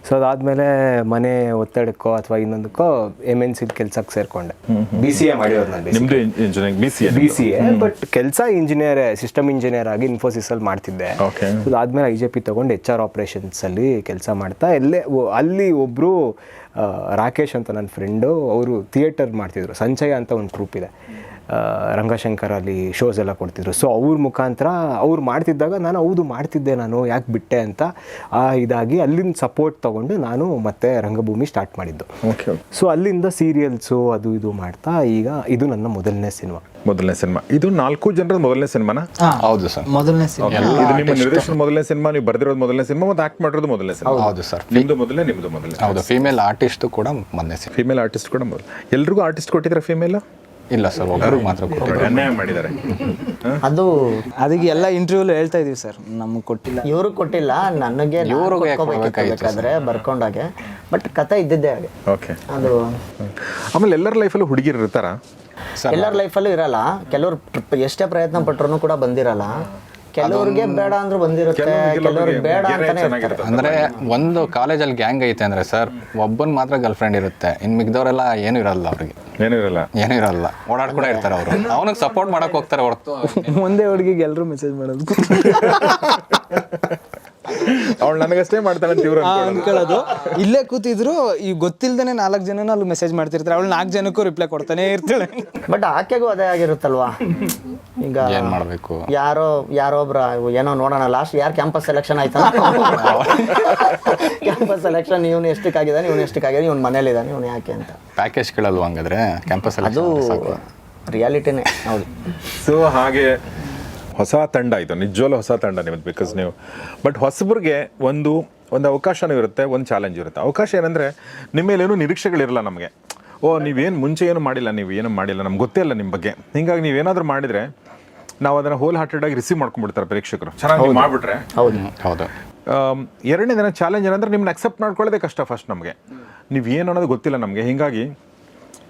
ಸೊ ಅದಾದಮೇಲೆ ಮನೆ ಒತ್ತಡಕ್ಕೋ ಅಥವಾ ಇನ್ನೊಂದಕ್ಕೋ MNC ಕೆಲಸಕ್ಕೆ ಸೇರಿಕೊಂಡೆ. BCA ಮಾಡಿರೋದು ನಾನು. ನಿಮ್ಮದು ಇಂಜಿನಿಯರಿಂಗ್ BCA ಬಟ್ ಕೆಲಸ ಇಂಜಿನಿಯರೇ, ಸಿಸ್ಟಮ್ ಇಂಜಿನಿಯರ್ ಆಗಿ ಇನ್ಫೋಸಿಸಲ್ಲಿ ಮಾಡ್ತಿದ್ದೆ. ಓಕೆ. ಅದಾದಮೇಲೆ IJP ತೊಗೊಂಡು HR ಆಪ್ರೇಷನ್ಸಲ್ಲಿ ಕೆಲಸ ಮಾಡ್ತಾ ಅಲ್ಲಿ ಒಬ್ಬರು ರಾಕೇಶ್ ಅಂತ ನನ್ನ ಫ್ರೆಂಡು, ಅವರು ಥಿಯೇಟರ್ ಮಾಡ್ತಿದ್ರು. ಸಂಚಯ ಅಂತ ಒಂದು ಗ್ರೂಪ್ ಇದೆ, ರಂಗಶಂಕರ್ ಅಲ್ಲಿ ಶೋಸ್ ಎಲ್ಲ ಕೊಡ್ತಿದ್ರು. ಸೊ ಅವ್ರ ಮುಖಾಂತರ ಅವ್ರು ಮಾಡ್ತಿದ್ದಾಗ ನಾನು ಹೌದು ಮಾಡ್ತಿದ್ದೆ, ನಾನು ಯಾಕೆ ಬಿಟ್ಟೆ ಅಂತ ಇದಾಗಿ ಅಲ್ಲಿಂದ ಸಪೋರ್ಟ್ ತೊಗೊಂಡು ನಾನು ಮತ್ತೆ ರಂಗಭೂಮಿ ಸ್ಟಾರ್ಟ್ ಮಾಡಿದ್ದು. ಓಕೆ. ಸೊ ಅಲ್ಲಿಂದ ಸೀರಿಯಲ್ಸು ಅದು ಇದು ಮಾಡ್ತಾ ಈಗ ಇದು ನನ್ನ ಮೊದಲನೇ ಸಿನಿಮಾ. ಇದು 4 ಜನರ ಮೊದಲನೇ ಸಿನಿಮಾನ? ಹೌದು ಸರ್, ಮೊದಲನೇ ಸಿನಿಮಾ. ಇದು ನಿಮ್ಮ ನಿರ್ದೇಶನ ಮೊದಲನೇ ಸಿನಿಮಾ, ನೀವು ಬರ್ದಿರೋದು ಮೊದಲನೇ ಸಿನಿಮಾ ಮತ್ತು ಆಕ್ಟ್ ಮಾಡಿರೋದು ಮೊದಲನೇ ಸಿನಿಮಾ? ಹೌದು ಸರ್. ನಿಮ್ಮದು ಮೊದಲನೇ. ಹೌದು, ಫೀಮೇಲ್ ಆರ್ಟಿಸ್ಟ್ ಕೂಡ ಮೊನ್ನೆ ಸಿನಿಮಾ. ಫೀಮೇಲ್ ಆರ್ಟಿಸ್ಟ್ ಕೂಡ ಮೊದಲು. ಎಲ್ರಿಗೂ ಆರ್ಟಿಸ್ಟ್ ಕೊಟ್ಟಿದ್ರೆ ಫೀಮೇಲ್? ಇಲ್ಲ ಸರ್, ಒಬ್ಬರು ಮಾತ್ರ ಕೊಟ್ಟಿದ್ದಾರೆ. ಅನ್ಯಾಯ ಮಾಡಿದ್ದಾರೆ. ಅದು ಅದಕ್ಕೆ ಎಲ್ಲ ಇಂಟರ್ವ್ಯೂಲು ಹೇಳ್ತಾ ಇದೀವಿ ಸರ್, ನಮಗೆ ಕೊಟ್ಟಿಲ್ಲ. ಇವರು ಕೊಟ್ಟಿಲ್ಲ, ನನಗೆ ಬೇಕಾದ್ರೆ ಬರ್ಕೊಂಡಾಗೆ, ಬಟ್ ಕತೆ ಇದ್ದಿದ್ದೆ ಹಾಗೆ. ಓಕೆ. ಅದು ಆಮೇಲೆ ಎಲ್ಲರ ಲೈಫಲ್ಲೂ ಹುಡುಗಿರು ಇರ್ತಾರಾ? ಎಲ್ಲರ ಲೈಫಲ್ಲೂ ಇರಲ್ಲ. ಕೆಲವ್ರು ಎಷ್ಟೇ ಪ್ರಯತ್ನ ಪಟ್ರು ಕೂಡ ಬಂದಿರಲ್ಲ. ಕೆಲವ್ರಿಗೆ ಬೇಡ ಅಂದ್ರೂ ಬಂದಿರುತ್ತೆ, ಕೆಲವ್ರಿಗೆ ಬೇಡ ಅಂತಾನೆ ಇರ್ತಾರೆ. ಅಂದ್ರೆ ಒಂದು ಕಾಲೇಜಲ್ಲಿ ಗ್ಯಾಂಗ್ ಐತೆ ಅಂದ್ರೆ ಸರ್, ಒಬ್ಬನ್ ಮಾತ್ರ ಗರ್ಲ್ ಫ್ರೆಂಡ್ ಇರುತ್ತೆ, ಇನ್ ಮಿಗ್ದವರೆಲ್ಲ ಏನು ಇರಲ್ಲ. ಅವ್ರಿಗೆ ಏನೂ ಇರಲ್ಲ, ಓಡಾಡ್ ಕೂಡ ಇರ್ತಾರೆ. ಅವರು ಅವನಿಗೆ ಸಪೋರ್ಟ್ ಮಾಡಕ್ ಹೋಗ್ತಾರೆ ಹೊರತು ಒಂದೇ ಹುಡುಗಿಗೆ ಎಲ್ಲರೂ ಮೆಸೇಜ್ ಮಾಡೋದು, ಅವಳು ನನಗಷ್ಟೇ ಮಾಡ್ತಾಳೆ ಅಂತ ಇವ್ರು ಅನ್ಕೊಳ್ಳೋದು. ಇಲ್ಲೇ ಕೂತಿದ್ರು ಈ ಗೊತ್ತಿಲ್ದೇನೆ 4 ಜನನ ಅಲ್ಲಿ ಮೆಸೇಜ್ ಮಾಡ್ತಿರ್ತಾರೆ, ಅವಳು 4 ಜನಕ್ಕೂ ರಿಪ್ಲೈ ಕೊಡ್ತಾನೆ ಇರ್ತಾಳೆ. ಬಟ್ ಆಕೆಗೂ ಅದೇ ಆಗಿರುತ್ತಲ್ವಾ. ಈಗ ಏನ್ ಮಾಡ್ಬೇಕು, ಯಾರೊಬ್ರ ಏನೋ ನೋಡೋಣ, ಲಾಸ್ಟ್ ಯಾರು ಕ್ಯಾಂಪಸ್ ಸೆಲೆಕ್ಷನ್ ಆಯ್ತಾ, ಕ್ಯಾಂಪಸ್ ಸೆಲೆಕ್ಷನ್ ಇವನು ಎಷ್ಟಕ್ಕಾಗಿದ್ದಾನೆ, ಇವನು ಮನೇಲಿದ್ದಾನೆ, ಇವನು ಯಾಕೆ ಅಂತ ಪ್ಯಾಕೇಜ್ ಕೇಳಲ್ವ ಹಂಗಾದ್ರೆ ಕ್ಯಾಂಪಸ್ ಅದು ರಿಯಾಲಿಟಿನೇ. ಹೌದು. ಸೊ ಹಾಗೆ ಹೊಸ ತಂಡ ಇದು, ನಿಜವಲ್ಲೂ ಹೊಸ ತಂಡ ನಿಮ್ಮದು. ಬಿಕಾಸ್ ನೀವು ಬಟ್ ಹೊಸಬ್ರಿಗೆ ಒಂದು ಅವಕಾಶನೂ ಇರುತ್ತೆ, ಒಂದು ಚಾಲೆಂಜ್ ಇರುತ್ತೆ. ಅವಕಾಶ ಏನಂದರೆ ನಿಮ್ಮ ಮೇಲೇನೂ ನಿರೀಕ್ಷೆಗಳಿರಲ್ಲ ನಮಗೆ. ನೀವೇನು ಮುಂಚೆ ಏನು ಮಾಡಿಲ್ಲ, ನೀವು ಏನು ಮಾಡಿಲ್ಲ, ನಮ್ಗೆ ಗೊತ್ತೇ ಇಲ್ಲ ನಿಮ್ಮ ಬಗ್ಗೆ. ಹೀಗಾಗಿ ನೀವೇನಾದರೂ ಮಾಡಿದರೆ ನಾವು ಅದನ್ನು ಹೋಲ್ ಹಾರ್ಟೆಡಾಗಿ ರಿಸೀವ್ ಮಾಡ್ಕೊಂಡ್ಬಿಡ್ತಾರೆ ಪ್ರೇಕ್ಷಕರು. ಚೆನ್ನಾಗಿ ಮಾಡಿಬಿಟ್ರೆ. ಹೌದು. ಎರಡನೇ ದಿನ ಚಾಲೆಂಜ್ ಏನಂದ್ರೆ ನಿಮ್ಮನ್ನ ಅಕ್ಸೆಪ್ಟ್ ಮಾಡ್ಕೊಳ್ಳೋದೇ ಕಷ್ಟ ಫಸ್ಟ್ ನಮಗೆ. ನೀವು ಏನು ಅನ್ನೋದು ಗೊತ್ತಿಲ್ಲ ನಮಗೆ. ಹೀಗಾಗಿ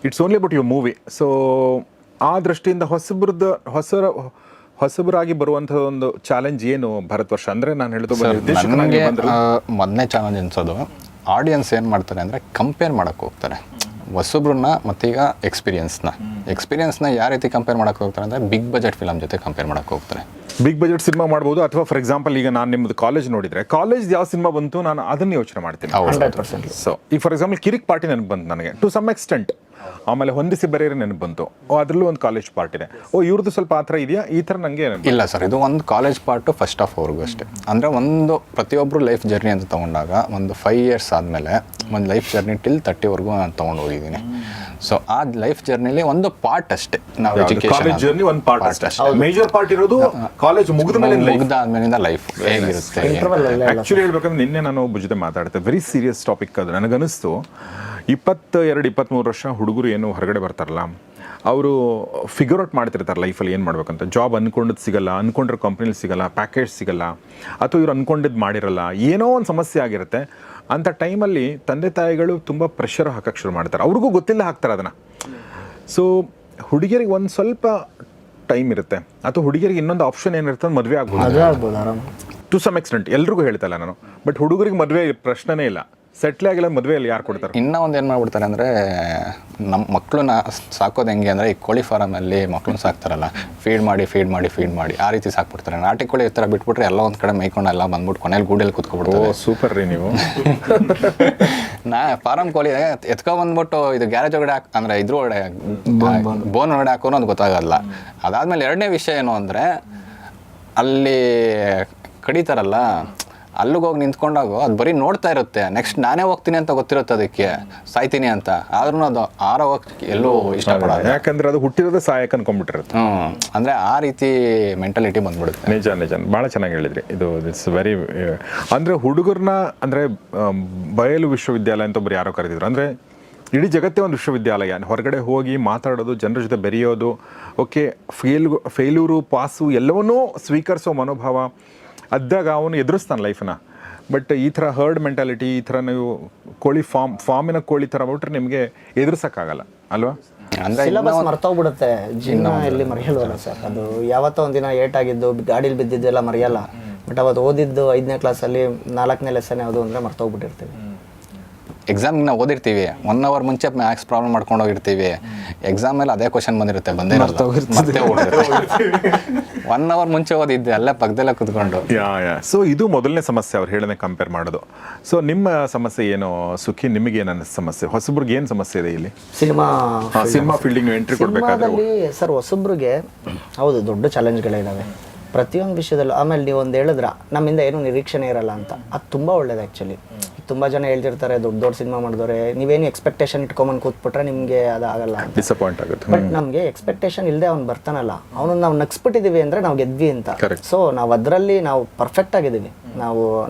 it's only about your movie. So ಆ ದೃಷ್ಟಿಯಿಂದ ಹೊಸಬರಾಗಿ ಬರುವಂತಹ ಒಂದು ಚಾಲೆಂಜ್ ಏನು ಭರತ್ ವರ್ಷ ಅಂದ್ರೆ ನಾನು ಹೇಳಿದ್ದು ಮೊದಲನೇ ಚಾಲೆಂಜ್ ಅನ್ಸೋದು, ಆಡಿಯನ್ಸ್ ಏನು ಮಾಡ್ತಾರೆ ಅಂದರೆ ಕಂಪೇರ್ ಮಾಡೋಕ್ಕೆ ಹೋಗ್ತಾರೆ ಹೊಸಬ್ರನ್ನ ಮತ್ತೀಗ ಎಕ್ಸ್ಪೀರಿಯನ್ಸ್ನ ಯಾವ ರೀತಿ ಕಂಪೇರ್ ಮಾಡೋಕ್ಕೆ ಹೋಗ್ತಾರೆ ಅಂದರೆ ಬಿಗ್ ಬಜೆಟ್ ಫಿಲಮ್ ಜೊತೆ ಕಂಪೇರ್ ಮಾಡೋಕ್ಕೆ ಹೋಗ್ತಾರೆ. ಬಿಗ್ ಬಜೆಟ್ ಸಿನಿಮಾ ಮಾಡ್ಬೋದು, ಅಥವಾ ಫಾರ್ ಎಕ್ಸಾಂಪಲ್ ಈಗ ನಾನು ನಿಮ್ಮದು ಕಾಲೇಜ್ ನೋಡಿದರೆ ಕಾಲೇಜ್ ಯಾವ ಸಿನಿಮಾ ಬಂತು ನಾನು ಅದನ್ನು ಯೋಚನೆ ಮಾಡ್ತೀನಿ. ಸೊ ಈಗ ಫಾರ್ ಎಕ್ಸಾಂಪಲ್ ಕಿರಿಕ್ ಪಾರ್ಟಿ ನೆನಪು ಬಂತು ನನಗೆ ಟು ಸಮ್ ಎಕ್ಸ್ಟೆಂಟ್. ಆಮೇಲೆ ಹೊಂದಿಸಿ ಬರೆಯರೆ ನೆನಪು ಬಂತು, ಅದರಲ್ಲೂ ಒಂದು ಕಾಲೇಜ್ ಪಾರ್ಟ್ ಇದೆ. ಇವ್ರದ್ದು ಸ್ವಲ್ಪ ಆ ಥರ ಇದೆಯಾ? ಈ ಥರ ನನಗೆ ಇಲ್ಲ ಸರ್, ಇದು ಒಂದು ಕಾಲೇಜ್ ಪಾರ್ಟು ಫಸ್ಟ್ ಆಫ್ ಅವ್ರಿಗೂ ಅಷ್ಟೇ. ಅಂದರೆ ಒಂದು ಪ್ರತಿಯೊಬ್ಬರು ಲೈಫ್ ಜರ್ನಿ ಅಂತ ತೊಗೊಂಡಾಗ ಒಂದು 5 years ಆದಮೇಲೆ ಒಂದು ಲೈಫ್ ಜರ್ನಿ ಟಿಲ್ 30ವರೆಗೂ ನಾನು ತೊಗೊಂಡು ಹೋಗಿದ್ದೀನಿ. ಸೊ ಆ ಲೈಫ್ ಜರ್ನಿಲಿ ಒಂದು ಪಾರ್ಟ್ ಅಷ್ಟೇ. ನಾವು ಕಾಲೇಜ್ ಜರ್ನಿ ಒಂದು ಪಾರ್ಟ್ ಅಷ್ಟೇ. ಮೇಜರ್ ಪಾರ್ಟ್ ಇರೋದು ಕಾಲೇಜ್ ಮುಗಿದಾದ್ಮೇಲಿಂದ ಲೈಫ್ ಹೇಗಿರುತ್ತೆ. ಆ್ಯಕ್ಚುಲಿ ಹೇಳ್ಬೇಕಂದ್ರೆ ನಿನ್ನೆ ನಾನು ಒಬ್ಬ ಜೊತೆ ಮಾತಾಡ್ತೆ, ವೆರಿ ಸೀರಿಯಸ್ ಟಾಪಿಕ್ ಅದು. ನನಗನ್ನಿಸ್ತು 22-23 ವರ್ಷ ಹುಡುಗರು ಏನು ಹೊರಗಡೆ ಬರ್ತಾರಲ್ಲ, ಅವರು ಫಿಗರ್ ಔಟ್ ಮಾಡ್ತಿರ್ತಾರೆ ಲೈಫಲ್ಲಿ ಏನು ಮಾಡ್ಬೇಕಂತ. ಜಾಬ್ ಅಂದ್ಕೊಂಡದ್ದು ಸಿಗಲ್ಲ, ಅಂದ್ಕೊಂಡಿರೋ ಕಂಪ್ನಿಲಿ ಸಿಗಲ್ಲ, ಪ್ಯಾಕೇಜ್ ಸಿಗಲ್ಲ, ಅಥವಾ ಇವ್ರು ಅಂದ್ಕೊಂಡಿದ್ದು ಮಾಡಿರಲ್ಲ, ಏನೋ ಒಂದು ಸಮಸ್ಯೆ ಆಗಿರುತ್ತೆ. ಅಂಥ ಟೈಮಲ್ಲಿ ತಂದೆ ತಾಯಿಗಳು ತುಂಬ ಪ್ರೆಷರ್ ಹಾಕಕ್ಕೆ ಶುರು ಮಾಡ್ತಾರೆ. ಅವ್ರಿಗೂ ಗೊತ್ತಿಲ್ಲ ಹಾಕ್ತಾರೆ ಅದನ್ನು. ಸೊ ಹುಡುಗಿಯರಿಗೆ ಒಂದು ಸ್ವಲ್ಪ ಟೈಮ್ ಇರುತ್ತೆ, ಅಥವಾ ಹುಡುಗಿಯರಿಗೆ ಇನ್ನೊಂದು ಆಪ್ಷನ್ ಏನಿರುತ್ತೆ, ಮದುವೆ ಆಗ್ಬೋದು ಟು ಸಮ್ ಎಕ್ಸ್ಟೆಂಟ್. ಎಲ್ರಿಗೂ ಹೇಳ್ತಲ್ಲ ನಾನು, ಬಟ್ ಹುಡುಗರಿಗೆ ಮದುವೆ ಪ್ರಶ್ನೆನೇ ಇಲ್ಲ. ಸೆಟ್ಲ್ ಆಗಿಲ್ಲ, ಮದುವೆಯಲ್ಲಿ ಯಾರು ಕೊಡ್ತಾರೆ? ಇನ್ನೂ ಒಂದು ಏನು ಮಾಡ್ಬಿಡ್ತಾರೆ ಅಂದರೆ, ನಮ್ಮ ಮಕ್ಕಳನ್ನ ಸಾಕೋದು ಹೆಂಗೆ ಅಂದರೆ, ಈ ಕೋಳಿ ಫಾರಮಲ್ಲಿ ಮಕ್ಕಳನ್ನ ಸಾಕ್ತಾರಲ್ಲ, ಫೀಡ್ ಮಾಡಿ ಆ ರೀತಿ ಸಾಕ್ಬಿಡ್ತಾರೆ. ನಾಟಿ ಕೋಳಿ ಈ ಥರ ಬಿಟ್ಬಿಟ್ರೆ ಎಲ್ಲ ಒಂದು ಕಡೆ ಮೇಯ್ಕೊಂಡು ಎಲ್ಲ ಬಂದ್ಬಿಟ್ಟು ಕೊನೆಯಲ್ಲಿ ಗೂಡಲ್ಲಿ ಕೂತ್ಕೊಬಿಡ್ತಾರೆ. ಸೂಪರ್ ರೀ ನೀವು. ಫಾರಮ್ ಕೋಳಿ ಎತ್ಕೊಬಂದ್ಬಿಟ್ಟು ಇದು ಗ್ಯಾರೇಜ್ ಒಳಗಡೆ ಅಂದರೆ ಇದ್ರ ಒಳಗಡೆ ಬೋನ್ ಒಳಗಡೆ ಹಾಕೋನು ಅದು ಗೊತ್ತಾಗಲ್ಲ. ಅದಾದಮೇಲೆ ಎರಡನೇ ವಿಷಯ ಏನು ಅಂದರೆ, ಅಲ್ಲಿ ಕಡಿತಾರಲ್ಲ, ಅಲ್ಲಿಗೆ ಹೋಗಿ ನಿಂತ್ಕೊಂಡಾಗ ಅದು ಬರೀ ನೋಡ್ತಾ ಇರುತ್ತೆ. ನೆಕ್ಸ್ಟ್ ನಾನೇ ಹೋಗ್ತೀನಿ ಅಂತ ಗೊತ್ತಿರುತ್ತೆ ಅದಕ್ಕೆ, ಸಾಯ್ತೀನಿ ಅಂತ. ಆದ್ರೂ ಅದು ಹೋಗಿ ಎಲ್ಲೂ ಇಷ್ಟಪಡೋದು, ಯಾಕಂದ್ರೆ ಅದು ಹುಟ್ಟಿರೋದು ಸಾಯಕ್ಕೆ ಅನ್ಕೊಂಡ್ಬಿಟ್ಟಿರುತ್ತೆ. ಅಂದರೆ ಆ ರೀತಿ ಮೆಂಟಾಲಿಟಿ ಬಂದ್ಬಿಡುತ್ತೆ. ನಿಜ ಭಾಳ ಚೆನ್ನಾಗಿ ಹೇಳಿದ್ರಿ. ಇಟ್ಸ್ ವೆರಿ ಅಂದರೆ ಹುಡುಗರನ್ನ ಅಂದರೆ ಬಯಲು ವಿಶ್ವವಿದ್ಯಾಲಯ ಅಂತ ಒಬ್ಬರು ಯಾರೋ ಕರೆದಿದ್ರು. ಅಂದರೆ ಇಡೀ ಜಗತ್ತೇ ಒಂದು ವಿಶ್ವವಿದ್ಯಾಲಯ. ಹೊರಗಡೆ ಹೋಗಿ ಮಾತಾಡೋದು, ಜನರ ಜೊತೆ ಬೆರೆಯೋದು, ಓಕೆ ಫೇಲ್ಯೂರು ಪಾಸು ಎಲ್ಲವನ್ನೂ ಸ್ವೀಕರಿಸೋ ಮನೋಭಾವ ಅದ್ದಾಗ ಅವನು ಎದುರಿಸ್ತಾನೆ ಲೈಫನ್ನ. ಬಟ್ ಈ ಥರ ಹರ್ಡ್ ಮೆಂಟಾಲಿಟಿ, ಈ ಥರ ನೀವು ಕೋಳಿ ಫಾರ್ಮಿನ ಕೋಳಿ ಥರ ಬಿಟ್ರೆ ನಿಮಗೆ ಎದುರಿಸೋಕ್ಕಾಗಲ್ಲ ಅಲ್ವಾ? ಅಂದರೆ ಸಿಲೆಬಸ್ ಮರ್ತೋಗ್ಬಿಡುತ್ತೆ. ಜೀವನ ಎಲ್ಲಿ ಮರೆಯಲ್ವಲ್ಲ ಸರ್. ಅದು ಯಾವತ್ತೋ ಒಂದಿನ ಏಟಾಗಿದ್ದು ಗಾಡೀಲಿ ಬಿದ್ದಿದ್ದೆಲ್ಲ ಮರೆಯಲ್ಲ. ಬಟ್ ಅವತ್ತು ಓದಿದ್ದು 5ನೇ ಕ್ಲಾಸಲ್ಲಿ 4ನೇ ಲೆಸನ್ ಯಾವುದು ಅಂದರೆ ಮರ್ತೋಗ್ಬಿಟ್ಟಿರ್ತೀವಿ. ಎಕ್ಸಾಮ್ಗೆ ನಾವು ಓದಿರ್ತೀವಿ 1 ಅವರ್ ಮುಂಚೆ ಮ್ಯಾಥ್ಸ್ ಪ್ರಾಬ್ಲಮ್ ಮಾಡ್ಕೊಂಡು ಹೋಗಿರ್ತೀವಿ. ಎಕ್ಸಾಮ್ ಮೇಲೆ ಅದೇ ಕ್ವಶನ್ ಬಂದಿರುತ್ತೆ, ಬಂದೇ ಮತ್ತೆ 1 ಅವರ್ ಮುಂಚೆ ಓದಿದ್ದೆ ಅಲ್ಲೇ ಪಕ್ಕದಲ್ಲೇ ಕುತ್ಕೊಂಡು. ಸೊ ಇದು ಮೊದಲನೇ ಸಮಸ್ಯೆ ಅವ್ರು ಹೇಳನೆ ಕಂಪೇರ್ ಮಾಡೋದು. ಸೊ ನಿಮ್ಮ ಸಮಸ್ಯೆ ಏನು ಸುಖಿ? ನಿಮಗೆ ಏನು ಸಮಸ್ಯೆ? ಹೊಸಬ್ರಿಗೆ ಏನು ಸಮಸ್ಯೆ ಇದೆ ಇಲ್ಲಿ? ಸಿನಿಮಾ ಫೀಲ್ಡಿಂಗ್ ನೀವು ಎಂಟ್ರಿ ಕೊಡಬೇಕಾದ್ರೆ ಸರ್ ಹೊಸಬ್ರಿಗೆ ಹೌದು ದೊಡ್ಡ ಚಾಲೆಂಜ್ಗಳಿದ್ದಾವೆ ಪ್ರತಿಯೊಂದು ವಿಷಯದಲ್ಲೂ. ಆಮೇಲೆ ನೀವು ಒಂದು ಹೇಳಿದ್ರ ನಮ್ಮಿಂದ ಏನು ನಿರೀಕ್ಷಣೆ ಇರಲ್ಲ ಅಂತ, ಅದು ತುಂಬ ಒಳ್ಳೇದು ಆ್ಯಕ್ಚುಲಿ. ತುಂಬ ಜನ ಹೇಳ್ತಿರ್ತಾರೆ ದೊಡ್ಡ ಸಿನಿಮಾ ಮಾಡಿದವ್ರೆ ನೀವೇನು ಎಕ್ಸ್ಪೆಕ್ಟೇಷನ್ ಇಟ್ಕೊಂಬಂದು ಕೂತ್ಬಿಟ್ರೆ ನಿಮಗೆ ಅದಾಗಲ್ಲ, ಡಿಸಪಾಯಿಂಟ್ ಆಗುತ್ತೆ. ಬಟ್ ನಮಗೆ ಎಕ್ಸ್ಪೆಕ್ಟೇಷನ್ ಇಲ್ಲದೆ ಅವ್ನು ಬರ್ತಾನಲ್ಲ, ಅವನನ್ನು ನಾವು ನಗ್ಸ್ಬಿಟ್ಟಿದ್ದೀವಿ ಅಂದರೆ ನಾವು ಗೆದ್ವಿ ಅಂತ. ಸೊ ನಾವು ಅದರಲ್ಲಿ ನಾವು ಪರ್ಫೆಕ್ಟ್ ಆಗಿದ್ದೀವಿ.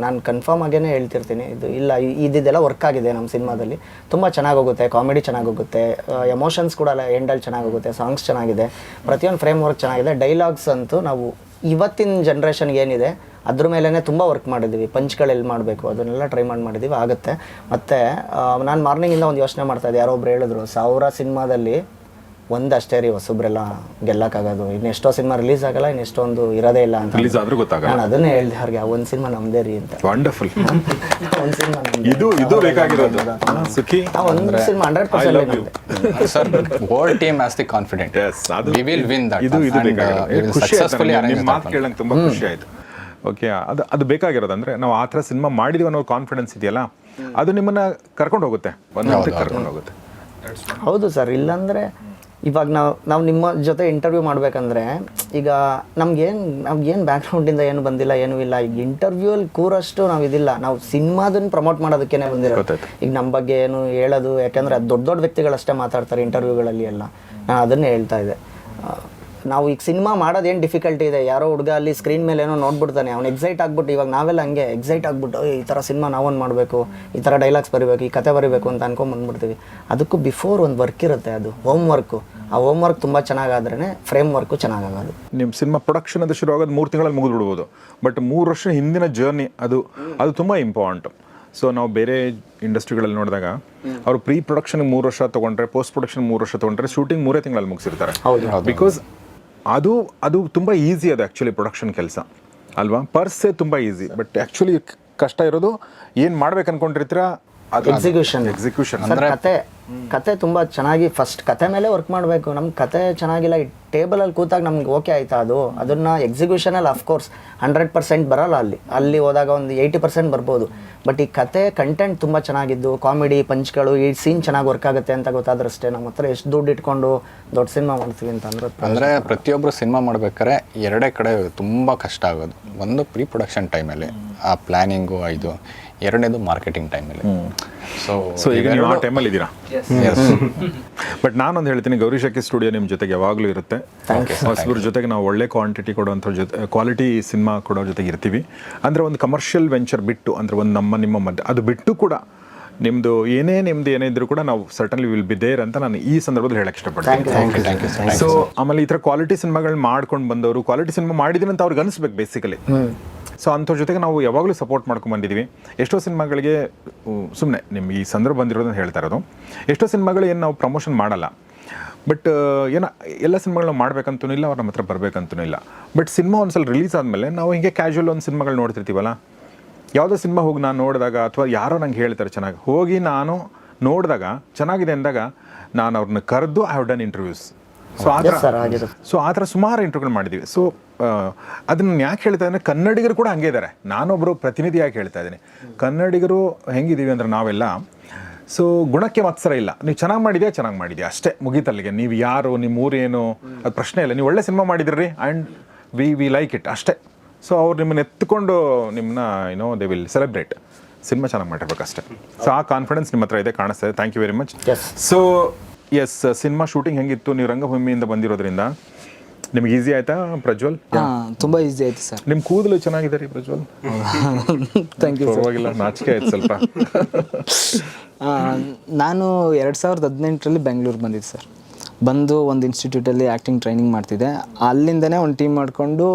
ನಾನು ಕನ್ಫರ್ಮ್ ಆಗೇ ಹೇಳ್ತಿರ್ತೀನಿ, ಇದು ಇಲ್ಲ ಇದೆಲ್ಲ ವರ್ಕ್ ಆಗಿದೆ ನಮ್ಮ ಸಿನಿಮಾದಲ್ಲಿ. ತುಂಬ ಚೆನ್ನಾಗಿ ಹೋಗುತ್ತೆ, ಕಾಮಿಡಿ ಚೆನ್ನಾಗಿ ಹೋಗುತ್ತೆ, ಎಮೋಷನ್ಸ್ ಕೂಡ ಎಂಡಲ್ಲಿ ಚೆನ್ನಾಗಿ ಹೋಗುತ್ತೆ, ಸಾಂಗ್ಸ್ ಚೆನ್ನಾಗಿದೆ, ಪ್ರತಿಯೊಂದು ಫ್ರೇಮ್ ವರ್ಕ್ ಚೆನ್ನಾಗಿದೆ. ಡೈಲಾಗ್ಸ್ ಅಂತೂ ನಾವು ಇವತ್ತಿನ ಜನ್ರೇಷನ್ಗೆ ಏನಿದೆ ಅದ್ರ ಮೇಲೇ ತುಂಬ ವರ್ಕ್ ಮಾಡಿದ್ದೀವಿ. ಪಂಚ್ಗಳೆಲ್ಲಿ ಮಾಡಬೇಕು ಅದನ್ನೆಲ್ಲ ಟ್ರೈ ಮಾಡಿದ್ದೀವಿ, ಆಗುತ್ತೆ. ಮತ್ತು ನಾನು ಮಾರ್ನಿಂಗಿಂದ ಒಂದು ಯೋಚನೆ ಮಾಡ್ತಾಯಿದ್ದೆ, ಯಾರೊಬ್ರು ಹೇಳಿದ್ರು 1000 ಸಿನಿಮಾದಲ್ಲಿ ಒಂದಷ್ಟೇ ರೀ ಹೊಸಬ್ರೆಲ್ಲ ಗೆಲ್ಲಕ್ಕಾಗೋದು, ಇನ್ನೆಷ್ಟೋ ಸಿನಿಮಾ ರಿಲೀಸ್ ಆಗಲ್ಲ, ಇನ್ನೆಷ್ಟೊಂದು ಇರೋದೇ ಇಲ್ಲ ಅಂತ. ರಿಲೀಸ್ ಆದ್ರೂ ಗೊತ್ತಾಗಲ್ಲ. ನಾನು ಅದನ್ನೇ ಹೇಳ್ದೆ ಅವ್ರಿಗೆ, ಒಂದು ಸಿನಿಮಾ ನಮ್ಮದೇ ರೀ ಅಂತ. ವಂಡರ್ಫುಲ್. ಒಂದು ಸಿನಿಮಾ ಇದು ಬೇಕಾಗಿರೋದು ಸುಖಿ. ಒಂದು cinema 100% sir whole team has the confident we will win that. ಇದು ಬೇಕಾಗಿರೋದು. ಸಕ್ಸಸ್ಫುಲಿ ನಿಮ್ಮ ಮಾತು ಕೇಳಂಗೆ ತುಂಬ ಖುಷಿ ಆಯಿತು. ಓಕೆ, ಅದು ಬೇಕಾಗಿರೋದು. ಅಂದರೆ ನಾವು ಆ ಥರ ಸಿನಿಮಾ ಮಾಡಿದೀವಿ ಅನ್ನೋ ಕಾನ್ಫಿಡೆನ್ಸ್ ಇದೆಯಲ್ಲ, ಅದು ನಿಮ್ಮನ್ನು ಕರ್ಕೊಂಡು ಹೋಗುತ್ತೆ, ಒಂದು ಹಂತಕ್ಕೆ ಕರ್ಕೊಂಡು ಹೋಗುತ್ತೆ. ಹೌದು ಸರ್. ಇಲ್ಲಾಂದರೆ ಇವಾಗ ನಾವು ನಿಮ್ಮ ಜೊತೆ ಇಂಟರ್ವ್ಯೂ ಮಾಡಬೇಕಂದ್ರೆ ಈಗ ನಮ್ಗೇನು ಬ್ಯಾಕ್ಗ್ರೌಂಡಿಂದ ಏನು ಬಂದಿಲ್ಲ, ಏನೂ ಇಲ್ಲ. ಈಗ ಇಂಟರ್ವ್ಯೂಲ್ಲಿ ಕೂರಷ್ಟು ನಾವು ಇದಿಲ್ಲ, ನಾವು ಸಿನಿಮಾದನ್ನು ಪ್ರಮೋಟ್ ಮಾಡೋದಕ್ಕೇ ಬಂದಿರೋದು. ಈಗ ನಮ್ಮ ಬಗ್ಗೆ ಏನು ಹೇಳೋದು, ಯಾಕೆಂದರೆ ಅದು ದೊಡ್ಡ ದೊಡ್ಡ ವ್ಯಕ್ತಿಗಳಷ್ಟೇ ಮಾತಾಡ್ತಾರೆ ಇಂಟರ್ವ್ಯೂಗಳಲ್ಲಿ ಎಲ್ಲ. ನಾನು ಅದನ್ನೇ ಹೇಳ್ತಾ ಇದ್ದೆ, ನಾವು ಈಗ ಸಿನಿಮಾ ಮಾಡೋದೇನು ಡಿಫಿಕಲ್ಟಿ ಇದೆ. ಯಾರೋ ಹುಡುಗ ಅಲ್ಲಿ ಸ್ಕ್ರೀನ್ ಮೇಲೆ ಏನೋ ನೋಡ್ಬಿಡ್ತಾನೆ, ಅವ್ನು ಎಕ್ಸೈಟ್ ಆಗ್ಬಿಟ್ಟು, ಇವಾಗ ನಾವೆಲ್ಲ ಹಂಗೆ ಎಕ್ಸೈಟ್ ಆಗ್ಬಿಟ್ಟು ಈ ಥರ ಸಿನಿಮಾ ನಾವೊಂದು ಮಾಡಬೇಕು, ಈ ಥರ ಡೈಲಾಗ್ಸ್ ಬರೀಬೇಕು, ಈ ಕತೆ ಬರೀಬೇಕು ಅಂತ ಅನ್ಕೊಂಡ್ಬಂದ್ಬಿಡ್ತೀವಿ. ಅದಕ್ಕೂ ಬಿಫೋರ್ ಒಂದು ವರ್ಕ್ ಇರುತ್ತೆ, ಅದು ಹೋಮ್ ವರ್ಕು. ಆ ಹೋಮ್ ವರ್ಕ್ ತುಂಬ ಚೆನ್ನಾಗಾದ್ರೇ ಫ್ರೇಮ್ ವರ್ಕು ಚೆನ್ನಾಗಾಗೋದು. ನಿಮ್ಮ ಸಿನಿಮಾ ಪ್ರೊಡಕ್ಷನ್ ಅದು ಶುರು ಆಗೋದು 3 ತಿಂಗಳಲ್ಲಿ ಮುಗಿದ್ಬಿಡ್ಬೋದು, ಬಟ್ 3 ವರ್ಷ ಹಿಂದಿನ ಜರ್ನಿ ಅದು ತುಂಬ ಇಂಪಾರ್ಟೆಂಟು. ಸೊ ನಾವು ಬೇರೆ ಇಂಡಸ್ಟ್ರಿಗಳಲ್ಲಿ ನೋಡಿದಾಗ ಅವರು ಪ್ರೀ ಪ್ರೊಡಕ್ಷನ್ 3 ವರ್ಷ ತೊಗೊಂಡ್ರೆ, ಪೋಸ್ಟ್ ಪ್ರೊಡಕ್ಷನ್ 3 ವರ್ಷ ತೊಗೊಂಡ್ರೆ, ಶೂಟಿಂಗ್ 3 ತಿಂಗಳಲ್ಲಿ ಮುಗಿಸಿರ್ತಾರೆ. ಬಿಕಾಸ್ ಅದು ತುಂಬ ಈಸಿ. ಅದು ಆ್ಯಕ್ಚುಲಿ ಪ್ರೊಡಕ್ಷನ್ ಕೆಲಸ ಅಲ್ವಾ, ಪರ್ಸೆ ತುಂಬ ಈಸಿ, ಬಟ್ ಆ್ಯಕ್ಚುಲಿ ಕಷ್ಟ ಇರೋದು ಏನು ಮಾಡ್ಬೇಕು ಅನ್ಕೊಂಡಿರ್ತೀರ ಎಕ್ಸಿಕ್ಯೂಷನ್. ಕತೆ ತುಂಬ ಚೆನ್ನಾಗಿ ಫಸ್ಟ್ ಕತೆ ಮೇಲೆ ವರ್ಕ್ ಮಾಡಬೇಕು. ನಮ್ಗೆ ಕತೆ ಚೆನ್ನಾಗಿಲ್ಲ, ಈ ಟೇಬಲಲ್ಲಿ ಕೂತಾಗ ನಮ್ಗೆ ಓಕೆ ಆಯ್ತಾ, ಅದನ್ನು ಎಕ್ಸಿಕ್ಯೂಷನಲ್ಲಿ ಅಫ್ಕೋರ್ಸ್ 100% ಬರೋಲ್ಲ. ಅಲ್ಲಿ ಹೋದಾಗ ಒಂದು 80% ಬರ್ಬೋದು. ಬಟ್ ಈ ಕತೆ ಕಂಟೆಂಟ್ ತುಂಬ ಚೆನ್ನಾಗಿದ್ದು, ಕಾಮಿಡಿ ಪಂಚ್ಗಳು, ಈ ಸೀನ್ ಚೆನ್ನಾಗಿ ವರ್ಕ್ ಆಗುತ್ತೆ ಅಂತ ಗೊತ್ತಾದ್ರಷ್ಟೇ ನಮ್ಮ ಹತ್ರ ಎಷ್ಟು ದುಡ್ಡು ಇಟ್ಕೊಂಡು ದೊಡ್ಡ ಸಿನಿಮಾ ಮಾಡ್ತೀವಿ ಅಂತ ಅಂದರೆ ಪ್ರತಿಯೊಬ್ಬರು ಸಿನಿಮಾ ಮಾಡ್ಬೇಕಾದ್ರೆ 2 ಕಡೆ ತುಂಬ ಕಷ್ಟ ಆಗೋದು. ಒಂದು ಪ್ರೀ ಪ್ರೊಡಕ್ಷನ್ ಟೈಮಲ್ಲಿ ಆ ಪ್ಲ್ಯಾನಿಂಗು, ಇದು 2ನೇದು ಮಾರ್ಕೆಟಿಂಗ್ ಟೈಮಲ್ಲಿ. ಸೊ ಈಗ ನೀವು ಆ ಟೈಮಲ್ಲಿ ಇದ್ದೀರಾ. ಬಟ್ ನಾನೊಂದು ಹೇಳ್ತೀನಿ, ಗೌರಿ ಶಕ್ಕಿ ಸ್ಟುಡಿಯೋ ನಿಮ್ಮ ಜೊತೆಗೆ ಯಾವಾಗಲೂ ಇರುತ್ತೆ. ಹೊಸಬ್ರ ಜೊತೆಗೆ ನಾವು ಒಳ್ಳೆ ಕ್ವಾಂಟಿಟಿ ಕೊಡುವಂಥ ಕ್ವಾಲಿಟಿ ಸಿನಿಮಾ ಕೊಡೋ ಜೊತೆಗೆ ಇರ್ತೀವಿ. ಅಂದರೆ ಒಂದು ಕಮರ್ಷಿಯಲ್ ವೆಂಚರ್ ಬಿಟ್ಟು, ಅಂದರೆ ಒಂದು ನಿಮ್ಮ ಮಧ್ಯೆ ಅದು ಬಿಟ್ಟು ಕೂಡ ನಿಮ್ಮದು ಏನೇ ಇದ್ರೂ ಕೂಡ ನಾವು ಸರ್ಟನ್ಲಿ ವಿಲ್ ಬಿ ದೇರ್ ಅಂತ ನಾನು ಈ ಸಂದರ್ಭದಲ್ಲಿ ಹೇಳಕ್ಕೆ ಇಷ್ಟಪಡ್ತೀನಿ. ಸೊ ಆಮೇಲೆ ಈ ಥರ ಕ್ವಾಲಿಟಿ ಸಿನಿಮಾಗಳು ಮಾಡ್ಕೊಂಡು ಬಂದವರು, ಕ್ವಾಲಿಟಿ ಸಿನಿಮಾ ಮಾಡಿದ್ದೀನಿ ಅಂತ ಅವ್ರಿಗೆ ಅನಿಸ್ಬೇಕು ಬೇಸಿಕಲಿ. ಸೊ ಅಂಥವ್ರ ಜೊತೆಗೆ ನಾವು ಯಾವಾಗಲೂ ಸಪೋರ್ಟ್ ಮಾಡ್ಕೊಂಡು ಬಂದಿದ್ದೀವಿ. ಎಷ್ಟೋ ಸಿನಿಮಾಗಳಿಗೆ ಸುಮ್ಮನೆ ನಿಮ್ಗೆ ಈ ಸಂದರ್ಭ ಬಂದಿರೋದನ್ನು ಹೇಳ್ತಾ ಇರೋದು, ಎಷ್ಟೋ ಸಿನಿಮಾಗಳು ಏನು ನಾವು ಪ್ರಮೋಷನ್ ಮಾಡಲ್ಲ, ಬಟ್ ಏನೋ ಎಲ್ಲ ಸಿನಿಮಾಗಳು ಮಾಡ್ಬೇಕಂತೂ ಇಲ್ಲ, ಅವ್ರು ನಮ್ಮ ಹತ್ರ ಬರಬೇಕಂತೂ ಇಲ್ಲ. ಬಟ್ ಸಿನಿಮಾ ಒಂದ್ಸಲ ರಿಲೀಸ್ ಆದಮೇಲೆ ನಾವು ಹಿಂಗೆ ಕ್ಯಾಶುವಲ್ ಒಂದು ಸಿನಿಮಾಗಳು ನೋಡ್ತಿರ್ತೀವಲ್ಲ, ಯಾವುದೋ ಸಿನಿಮಾ ಹೋಗಿ ನಾನು ನೋಡಿದಾಗ, ಅಥವಾ ಯಾರೋ ನಂಗೆ ಹೇಳ್ತಾರೆ ಚೆನ್ನಾಗಿ, ಹೋಗಿ ನಾನು ನೋಡಿದಾಗ ಚೆನ್ನಾಗಿದೆ ಅಂದಾಗ ನಾನು ಅವ್ರನ್ನ ಕರೆದು I have done interviews. So ಆ ಥರ ಸುಮಾರು ಇಂಟರ್ವ್ಯೂಗಳು ಮಾಡಿದ್ದೀವಿ. ಸೊ ಅದನ್ನು ಯಾಕೆ ಹೇಳ್ತಾ ಇದ್ದೀನಿ, ಕನ್ನಡಿಗರು ಕೂಡ ಹಂಗೆ ಇದ್ದಾರೆ. ನಾನೊಬ್ಬರು ಪ್ರತಿನಿಧಿಯಾಗಿ ಹೇಳ್ತಾ ಇದ್ದೀನಿ, ಕನ್ನಡಿಗರು ಹೆಂಗಿದ್ದೀವಿ ಅಂದ್ರೆ ನಾವೆಲ್ಲ, ಸೊ ಗುಣಕ್ಕೆ ಮತ್ಸರ ಇಲ್ಲ. ನೀವು ಚೆನ್ನಾಗಿ ಮಾಡಿದ್ಯಾ ಅಷ್ಟೇ, ಮುಗೀತಲ್ಲಿಗೆ. ನೀವು ಯಾರು, ನಿಮ್ಮ ಊರೇನು, ಅದು ಪ್ರಶ್ನೆ ಇಲ್ಲ. ನೀವು ಒಳ್ಳೆ ಸಿನಿಮಾ ಮಾಡಿದಿರಿ ಆ್ಯಂಡ್ ವಿ ಲೈಕ್ ಇಟ್ ಅಷ್ಟೇ. ಸೊ ಅವ್ರು ನಿಮ್ಮನ್ನ ಎತ್ಕೊಂಡು ನಿಮ್ಮನ್ನ ದೇ ವಿಲ್ ಸೆಲೆಬ್ರೇಟ್. ಸಿನಿಮಾ ಚೆನ್ನಾಗಿ ಮಾಡಿರ್ಬೇಕಷ್ಟೇ. ಸೊ ಆ ಕಾನ್ಫಿಡೆನ್ಸ್ ನಿಮ್ಮ ಹತ್ರ ಇದೆ, ಕಾಣಿಸ್ತಾ ಇದೆ. Thank you very much. So yes, cinema shooting ಹೆಂಗಿತ್ತು? ನೀವು ರಂಗಭೂಮಿಯಿಂದ ಬಂದಿರೋದ್ರಿಂದ ನಿಮ್ಗೆ ಈಸಿ ಆಯ್ತಾ ಪ್ರಜ್ವಲ್? ತುಂಬ ಈಸಿ ಆಯ್ತು ಸರ್. ನಿಮ್ಮ ಕೂದಲು ಚೆನ್ನಾಗಿದೆ ರೀ ಪ್ರಜ್ವಲ್. Thank you. ಪರವಾಗಿಲ್ಲ, ನಾಚಿಕೆ ಆಯ್ತು ಸ್ವಲ್ಪ. ನಾನು 2018ರಲ್ಲಿ ಬೆಂಗಳೂರು ಬಂದಿದ್ದೆ ಸರ್. ಬಂದು ಒಂದು ಇನ್ಸ್ಟಿಟ್ಯೂಟಲ್ಲಿ ಆ್ಯಕ್ಟಿಂಗ್ ಟ್ರೈನಿಂಗ್ ಮಾಡ್ತಿದ್ದೆ. ಅಲ್ಲಿಂದನೇ ಒಂದು ಟೀಮ್ ಮಾಡಿಕೊಂಡು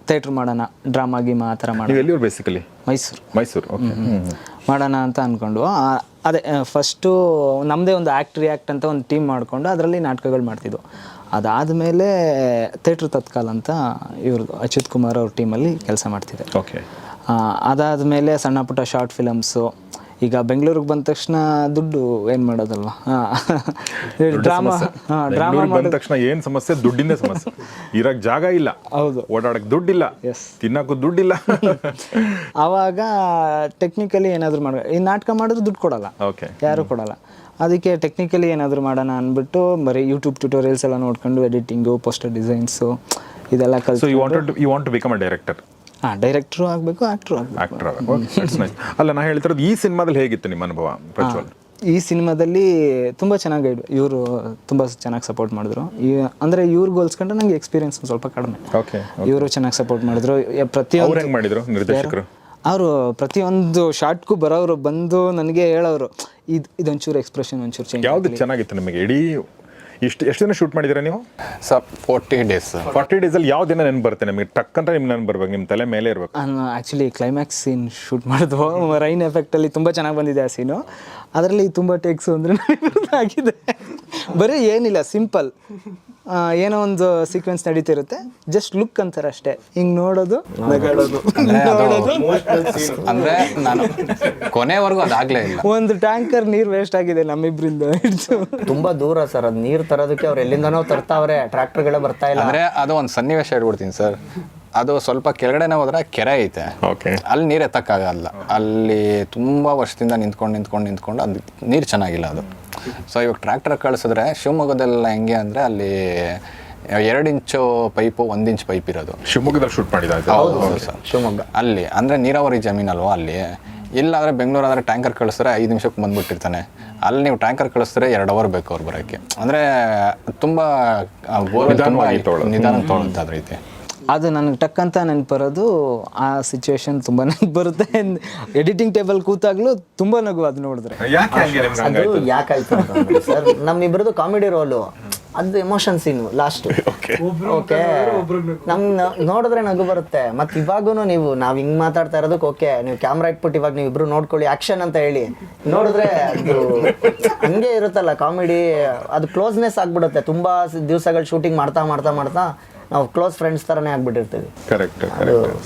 ಥಿಯೇಟ್ರ್ ಮಾಡೋಣ, ಡ್ರಾಮಾ ಗೀಮಾ ಆ ಥರ ಮಾಡೋಣ. ಎಲ್ಲಿಯವ್ರು ಬೇಸಿಕಲಿ? ಮೈಸೂರು. ಓಕೆ. ಮಾಡೋಣ ಅಂತ ಅಂದ್ಕೊಂಡು ಅದೇ ಫಸ್ಟು ನಮ್ಮದೇ ಒಂದು ಆ್ಯಕ್ಟ್ ರಿಯಾಕ್ಟ್ ಅಂತ ಒಂದು ಟೀಮ್ ಮಾಡಿಕೊಂಡು ಅದರಲ್ಲಿ ನಾಟಕಗಳು ಮಾಡ್ತಿದ್ವು. ಅದಾದಮೇಲೆ ಥಿಯೇಟ್ರ್ ತತ್ಕಾಲ್ ಅಂತ ಇವ್ರದ್ದು ಅಚ್ಯುತ್ ಕುಮಾರ್ ಅವ್ರ ಟೀಮಲ್ಲಿ ಕೆಲಸ ಮಾಡ್ತಿದ್ದೆ. ಓಕೆ. ಅದಾದಮೇಲೆ ಸಣ್ಣ ಪುಟ್ಟ ಶಾರ್ಟ್ ಫಿಲಮ್ಸು. ಈಗ ಬೆಂಗಳೂರಿಗೆ ಬಂದ ತಕ್ಷಣ ದುಡ್ಡು ಏನು ಮಾಡೋದಲ್ವ, ಡ್ರಾಮಾ ಬಂದ ತಕ್ಷಣ ಏನು ಸಮಸ್ಯೆ? ದುಡ್ಡಿಂದೇ ಸಮಸ್ಯೆ. ಇರಕ್ಕೆ ಜಾಗ ಇಲ್ಲ, ಹೌದು, ಓಡಾಡಕ್ಕೆ ದುಡ್ಡಿಲ್ಲ, ತಿನ್ನಕ್ಕೂ ದುಡ್ಡಿಲ್ಲ. ಆವಾಗ ಟೆಕ್ನಿಕಲಿ ಏನಾದರೂ ಮಾಡಬೇಕು. ಈ ನಾಟಕ ಮಾಡಿದ್ರೆ ದುಡ್ಡು ಕೊಡಲ್ಲ, ಓಕೆ, ಯಾರೂ ಕೊಡಲ್ಲ. ಅದಕ್ಕೆ ಟೆಕ್ನಿಕಲಿ ಏನಾದರೂ ಮಾಡೋಣ ಅಂದ್ಬಿಟ್ಟು ಬರೀ ಯೂಟ್ಯೂಬ್ ಟ್ಯೂಟೋರಿಯಲ್ಸ್ ಎಲ್ಲ ನೋಡ್ಕೊಂಡು ಎಡಿಟಿಂಗು, ಪೋಸ್ಟರ್ ಡಿಸೈನ್ಸು ಇದೆಲ್ಲ ಕಲಿತು. So you want to become a director? Director ಆಗಬೇಕು, ಆ್ಯಕ್ಟ್ರು ಅಲ್ಲ, ನಾ ಹೇಳ್ತಿರೋದು ಈ ಸಿನಿಮಾದಲ್ಲಿ ಹೇಗಿತ್ತು ನಿಮ್ಮ ಅನುಭವ ಪ್ರಜ್ವಲ್? ಈ ಸಿನಿಮಾದಲ್ಲಿ ತುಂಬ ಚೆನ್ನಾಗಿ ಇವರು ತುಂಬ ಚೆನ್ನಾಗಿ ಸಪೋರ್ಟ್ ಮಾಡಿದ್ರು. ಅಂದರೆ ಇವ್ರಿಗೆ ಹೋಲ್ಸ್ಕೊಂಡ್ರೆ ನನಗೆ ಎಕ್ಸ್ಪೀರಿಯನ್ಸ್ ಸ್ವಲ್ಪ ಕಡಿಮೆ. ಓಕೆ. ಇವರು ಚೆನ್ನಾಗಿ ಸಪೋರ್ಟ್ ಮಾಡಿದ್ರು. ಪ್ರತಿಯೊಂದು ಹೆಂಗೆ ಮಾಡಿದ್ರು ನಿರ್ದೇಶಕರು? ಅವರು ಪ್ರತಿಯೊಂದು ಶಾರ್ಟ್ಗೂ ಬರೋರು ಬಂದು ನನಗೆ ಹೇಳೋರು, ಇದೊಂಚೂರು ಎಕ್ಸ್ಪ್ರೆಷನ್ ಒಂಚೂರು ಚೇಂಜ್. ಯಾವ್ದು ಚೆನ್ನಾಗಿತ್ತು ನಿಮಗೆ? ಇಡೀ ಎಷ್ಟು ದಿನ ಶೂಟ್ ಮಾಡಿದ್ದೀರಾ ನೀವು? Sir 40 days. 40 ಡೇಸಲ್ಲಿ ಯಾವ ದಿನ ನೆನಪು ಬರುತ್ತೆ ನಿಮಗೆ? ಟಕ್ ಅಂತ ನಿಮ್ಗೆ ನೆನಪು ಬರ್ಬೇಕು, ನಿಮ್ಮ ತಲೆ ಮೇಲೆ ಇರಬೇಕು. ನಾನು ಆ್ಯಕ್ಚುಲಿ ಕ್ಲೈಮ್ಯಾಕ್ಸ್ ಸೀನ್ ಶೂಟ್ ಮಾಡಿದ್ವು. ರೈನ್ ಎಫೆಕ್ಟಲ್ಲಿ ತುಂಬ ಚೆನ್ನಾಗಿ ಬಂದಿದೆ ಆ ಸೀನು. ಅದರಲ್ಲಿ ತುಂಬ ಟೇಕ್ಸು ಅಂದರೆ ಆಗಿದೆ. ಬರೀ ಏನಿಲ್ಲ, ಸಿಂಪಲ್ ಏನೋ ಒಂದು ಸೀಕ್ವೆನ್ಸ್ ನಡೀತಿರುತ್ತೆ, ಜಸ್ಟ್ ಲುಕ್ ಅಂತಾರೆ ಅಷ್ಟೇ. ಹಿಂಗೆ ನೋಡೋದು, ನಗಾಡೋದು, ಅಂದರೆ ನಾನು ಕೊನೆವರೆಗೂ ಅದಾಗಲೇ ಇಲ್ಲ. ಒಂದು ಟ್ಯಾಂಕರ್ ನೀರು ವೇಸ್ಟ್ ಆಗಿದೆ ನಮ್ಮಿಬ್ಬರಿಂದ. ತುಂಬಾ ದೂರ ಸರ್, ಅದು ನೀರು ತರೋದಕ್ಕೆ ಅವ್ರು ಎಲ್ಲಿಂದನೋ ತರ್ತಾವ್ರೆ, ಟ್ರ್ಯಾಕ್ಟರ್ಗಳೇ ಬರ್ತಾ ಇಲ್ಲ. ಅಂದರೆ ಅದು ಒಂದು ಸನ್ನಿವೇಶ ಹೇಳ್ಬಿಡ್ತೀನಿ ಸರ್. ಅದು ಸ್ವಲ್ಪ ಕೆಳಗಡೆನೇ ಹೋದ್ರೆ ಕೆರೆ ಐತೆ, ಓಕೆ, ಅಲ್ಲಿ ನೀರು ಎತ್ತಕ್ಕಾಗಲ್ಲ. ಅಲ್ಲಿ ತುಂಬ ವರ್ಷದಿಂದ ನಿಂತ್ಕೊಂಡು ಅದು ನೀರು ಚೆನ್ನಾಗಿಲ್ಲ ಅದು. ಸೊ ಇವಾಗ ಟ್ರ್ಯಾಕ್ಟರ್ ಕಳಿಸಿದ್ರೆ ಶಿವಮೊಗ್ಗದೆಲ್ಲ ಹೆಂಗೆ ಅಂದರೆ ಅಲ್ಲಿ 2 ಇಂಚು ಪೈಪು 1 ಇಂಚ್ ಪೈಪ್ ಇರೋದು. ಶಿವಮೊಗ್ಗದಲ್ಲಿ ಶೂಟ್ ಮಾಡಿದ? ಹೌದು ಸರ್, ಶಿವಮೊಗ್ಗ. ಅಲ್ಲಿ ಅಂದರೆ ನೀರಾವರಿ ಜಮೀನಲ್ವ ಅಲ್ಲಿ. ಇಲ್ಲಾಂದರೆ ಬೆಂಗಳೂರಾದರೆ ಟ್ಯಾಂಕರ್ ಕಳಿಸಿದ್ರೆ 5 ನಿಮಿಷಕ್ಕೆ ಬಂದುಬಿಟ್ಟಿರ್ತಾನೆ. ಅಲ್ಲಿ ನೀವು ಟ್ಯಾಂಕರ್ ಕಳಿಸಿದ್ರೆ 2 ಅವರ್ ಬೇಕು ಅವ್ರು ಬರೋಕ್ಕೆ. ಅಂದರೆ ತುಂಬ ನಿಧಾನ ತೊಗೊಳುತ್ತೆ ಅದ್ರ ರೀತಿ. ಅದು ನನಗೆ ಟಕ್ ಅಂತ ನೆನಪು ಬರೋದು ಆ ಸಿಚುವೇಶನ್ ತುಂಬ ನೆನಪು ಬರುತ್ತೆ. ಎಡಿಟಿಂಗ್ ಟೇಬಲ್ ಕೂತಾಗ್ಲೂ ತುಂಬ ನಗು ಅದು ನೋಡಿದ್ರೆ. ಅದು ಯಾಕಾಯ್ತು ಅಂತಂದ್ರೆ ಸರ್, ನಮ್ಮಿಬ್ರದ್ದು ಕಾಮಿಡಿ ರೋಲು, ಅದು ಎಮೋಷನ್ ಸೀನು ಲಾಸ್ಟ್. ಓಕೆ, ನಮ್ನ ನೋಡಿದ್ರೆ ನಗು ಬರುತ್ತೆ. ಮತ್ತೆ ಇವಾಗೂ ನಾವು ಹಿಂಗ್ ಮಾತಾಡ್ತಾ ಇರೋದಕ್ಕೆ ಓಕೆ, ನೀವು ಕ್ಯಾಮ್ರಾ ಇಟ್ಬಿಟ್ಟು ಇವಾಗ ನೀವು ಇಬ್ರು ನೋಡ್ಕೊಳ್ಳಿ ಆಕ್ಷನ್ ಅಂತ ಹೇಳಿ ನೋಡಿದ್ರೆ ಅದು ಹಂಗೆ ಇರುತ್ತಲ್ಲ ಕಾಮಿಡಿ. ಅದು ಕ್ಲೋಸ್ನೆಸ್ ಆಗ್ಬಿಡುತ್ತೆ. ತುಂಬಾ ದಿವಸಗಳು ಶೂಟಿಂಗ್ ಮಾಡ್ತಾ ನಾವು ಕ್ಲೋಸ್ ಫ್ರೆಂಡ್ಸ್ ಥರನೇ ಆಗ್ಬಿಟ್ಟಿರ್ತೀವಿ. ಕರೆಕ್ಟ್.